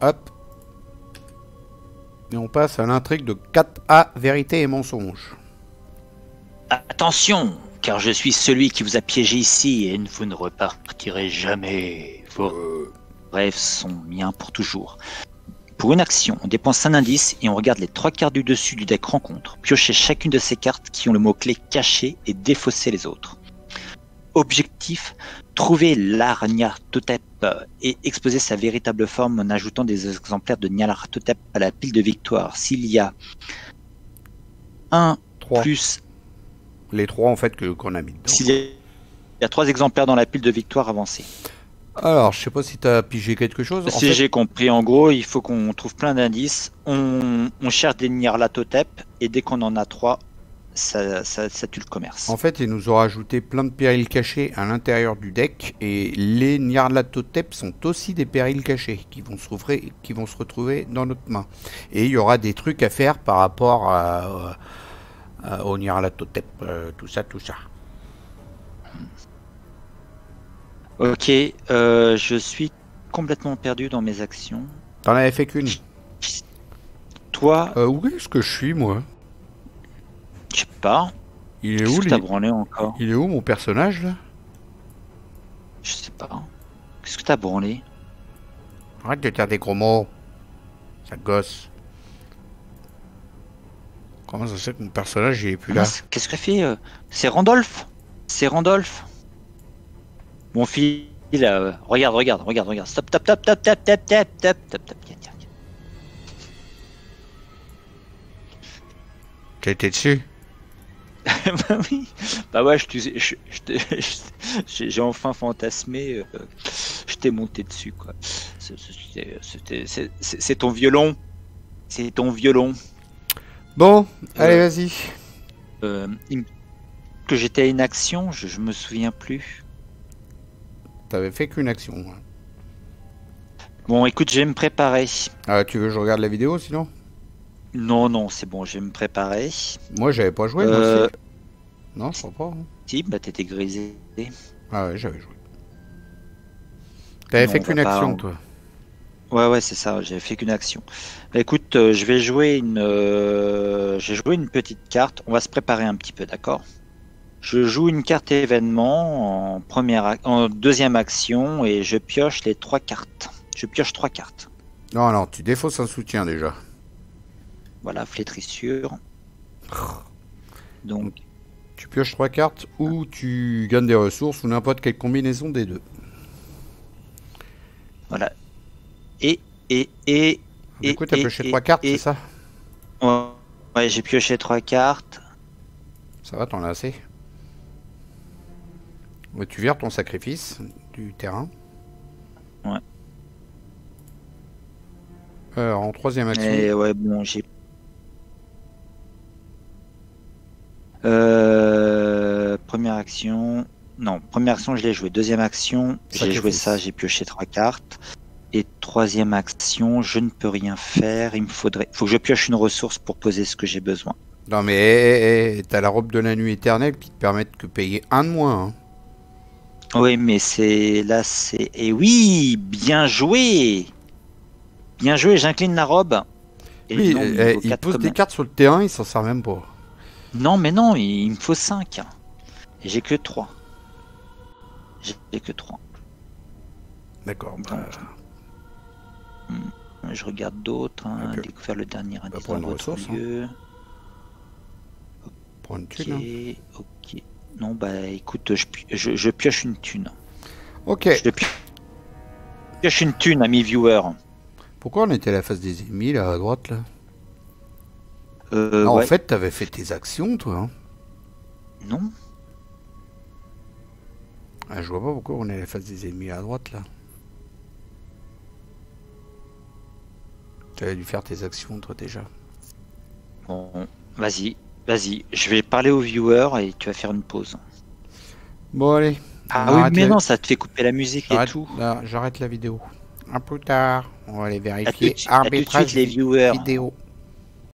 Speaker 1: Hop. Et on passe à l'intrigue de 4A, vérité et mensonge.
Speaker 2: Attention, car je suis celui qui vous a piégé ici et vous ne repartirez jamais. Vos rêves sont miens pour toujours. Pour une action, on dépense un indice et on regarde les 3 cartes du dessus du deck rencontre. Piochez chacune de ces cartes qui ont le mot-clé caché et défausser les autres. Objectif, trouver l'art Nyarlathotep et exposer sa véritable forme en ajoutant des exemplaires de Nyarlathotep à la pile de victoire. S'il y a 1
Speaker 1: 3.
Speaker 2: plus...
Speaker 1: Les 3 en fait qu'on a mis dedans.
Speaker 2: S'il y a 3 exemplaires dans la pile de victoire avancée.
Speaker 1: Alors, je sais pas si tu as pigé quelque chose.
Speaker 2: Si j'ai compris, en gros, il faut qu'on trouve plein d'indices. On cherche des Nyarlathotep et dès qu'on en a 3, ça tue le commerce.
Speaker 1: En fait, ils nous ont rajouté plein de périls cachés à l'intérieur du deck et les Nyarlathotep sont aussi des périls cachés qui vont se retrouver dans notre main. Et il y aura des trucs à faire par rapport au Nyarlathotep, tout ça.
Speaker 2: Ok, je suis complètement perdu dans mes actions.
Speaker 1: T'en avais fait qu'une.
Speaker 2: Toi,
Speaker 1: Où est-ce que je suis, moi?
Speaker 2: je sais pas.
Speaker 1: Il est où,
Speaker 2: Qu'est-ce que t'as branlé encore?
Speaker 1: Il est où, mon personnage, là?
Speaker 2: Je sais pas. Qu'est-ce que t'as branlé?
Speaker 1: Arrête de dire des gros mots. Ça gosse. Comment ça se fait que mon personnage, il est plus là?
Speaker 2: Qu'est-ce que fait C'est Randolph. C'est Randolph. Mon fils, regarde. Stop.
Speaker 1: T'as été dessus?
Speaker 2: Bah oui. Bah ouais, j'ai enfin fantasmé. Je t'ai monté dessus, quoi. C'est ton violon. C'est ton violon.
Speaker 1: Bon, allez, vas-y.
Speaker 2: Que j'étais à une action, je me souviens plus.
Speaker 1: T'avais fait qu'une action.
Speaker 2: Bon, écoute, je vais me préparer.
Speaker 1: Ah, tu veux que je regarde la vidéo sinon?
Speaker 2: Non, non, c'est bon, je vais me préparer.
Speaker 1: Moi, j'avais pas joué, moi aussi. Non, je crois pas. Hein.
Speaker 2: Si, bah t'étais grisé.
Speaker 1: Ah ouais, j'avais joué. T'avais
Speaker 2: Non,
Speaker 1: fait
Speaker 2: on
Speaker 1: qu'une
Speaker 2: va pas-
Speaker 1: action, toi.
Speaker 2: Ouais, c'est ça, j'ai fait qu'une action. Bah, écoute, je vais jouer j'ai joué une petite carte. On va se préparer un petit peu, d'accord? Je joue une carte événement en deuxième action et je pioche les 3 cartes. Je pioche 3 cartes.
Speaker 1: Non, non, tu défausses un soutien déjà.
Speaker 2: Voilà, flétrissure. Donc,
Speaker 1: Tu pioches 3 cartes ou tu gagnes des ressources ou n'importe quelle combinaison des deux.
Speaker 2: voilà.
Speaker 1: Du coup, t'as pioché 3 cartes, c'est ça?
Speaker 2: Ouais, j'ai pioché 3 cartes.
Speaker 1: Ça va, t'en as assez. Ouais, tu vires ton sacrifice du terrain.
Speaker 2: Ouais.
Speaker 1: En troisième action.
Speaker 2: Et ouais, bon, j'ai. Première action. Non, première action, je l'ai joué. Deuxième action, j'ai joué ça, j'ai pioché 3 cartes. Et troisième action, je ne peux rien faire. Faut que je pioche une ressource pour poser ce que j'ai besoin.
Speaker 1: Non mais t'as la robe de la nuit éternelle qui te permet de payer un de moins. Hein.
Speaker 2: Oui, mais c'est. Et oui, bien joué! Bien joué, j'incline la robe. Et
Speaker 1: Oui,
Speaker 2: non,
Speaker 1: il pose des cartes sur le terrain, il s'en sert même pas.
Speaker 2: Non, mais non, il me faut 5. Et j'ai que 3. J'ai que 3.
Speaker 1: D'accord.
Speaker 2: Je regarde d'autres. Hein,
Speaker 1: Okay.
Speaker 2: Découvert le dernier indice
Speaker 1: prendre
Speaker 2: dans
Speaker 1: une
Speaker 2: votre
Speaker 1: ressource.
Speaker 2: lieu.
Speaker 1: Hein. Prends une
Speaker 2: Ok,
Speaker 1: thune. Hein.
Speaker 2: ok. Non, bah écoute, je pioche une thune.
Speaker 1: Ok.
Speaker 2: Je pioche une thune, ami viewer.
Speaker 1: Pourquoi on était à la face des ennemis, là, à droite, là
Speaker 2: ouais.
Speaker 1: En fait, t'avais fait tes actions, toi. Hein.
Speaker 2: Non.
Speaker 1: Ah, je vois pas pourquoi on est à la face des ennemis à droite, là. T'avais dû faire tes actions, toi, déjà.
Speaker 2: Bon, vas-y. Je vais parler au viewer et tu vas faire une pause.
Speaker 1: Bon, allez.
Speaker 2: Ah oui, mais non, ça te fait couper la musique et tout.
Speaker 1: J'arrête la vidéo. Un peu tard. On va aller
Speaker 2: À
Speaker 1: vérifier.
Speaker 2: tout de suite, les viewers.
Speaker 1: Vidéo.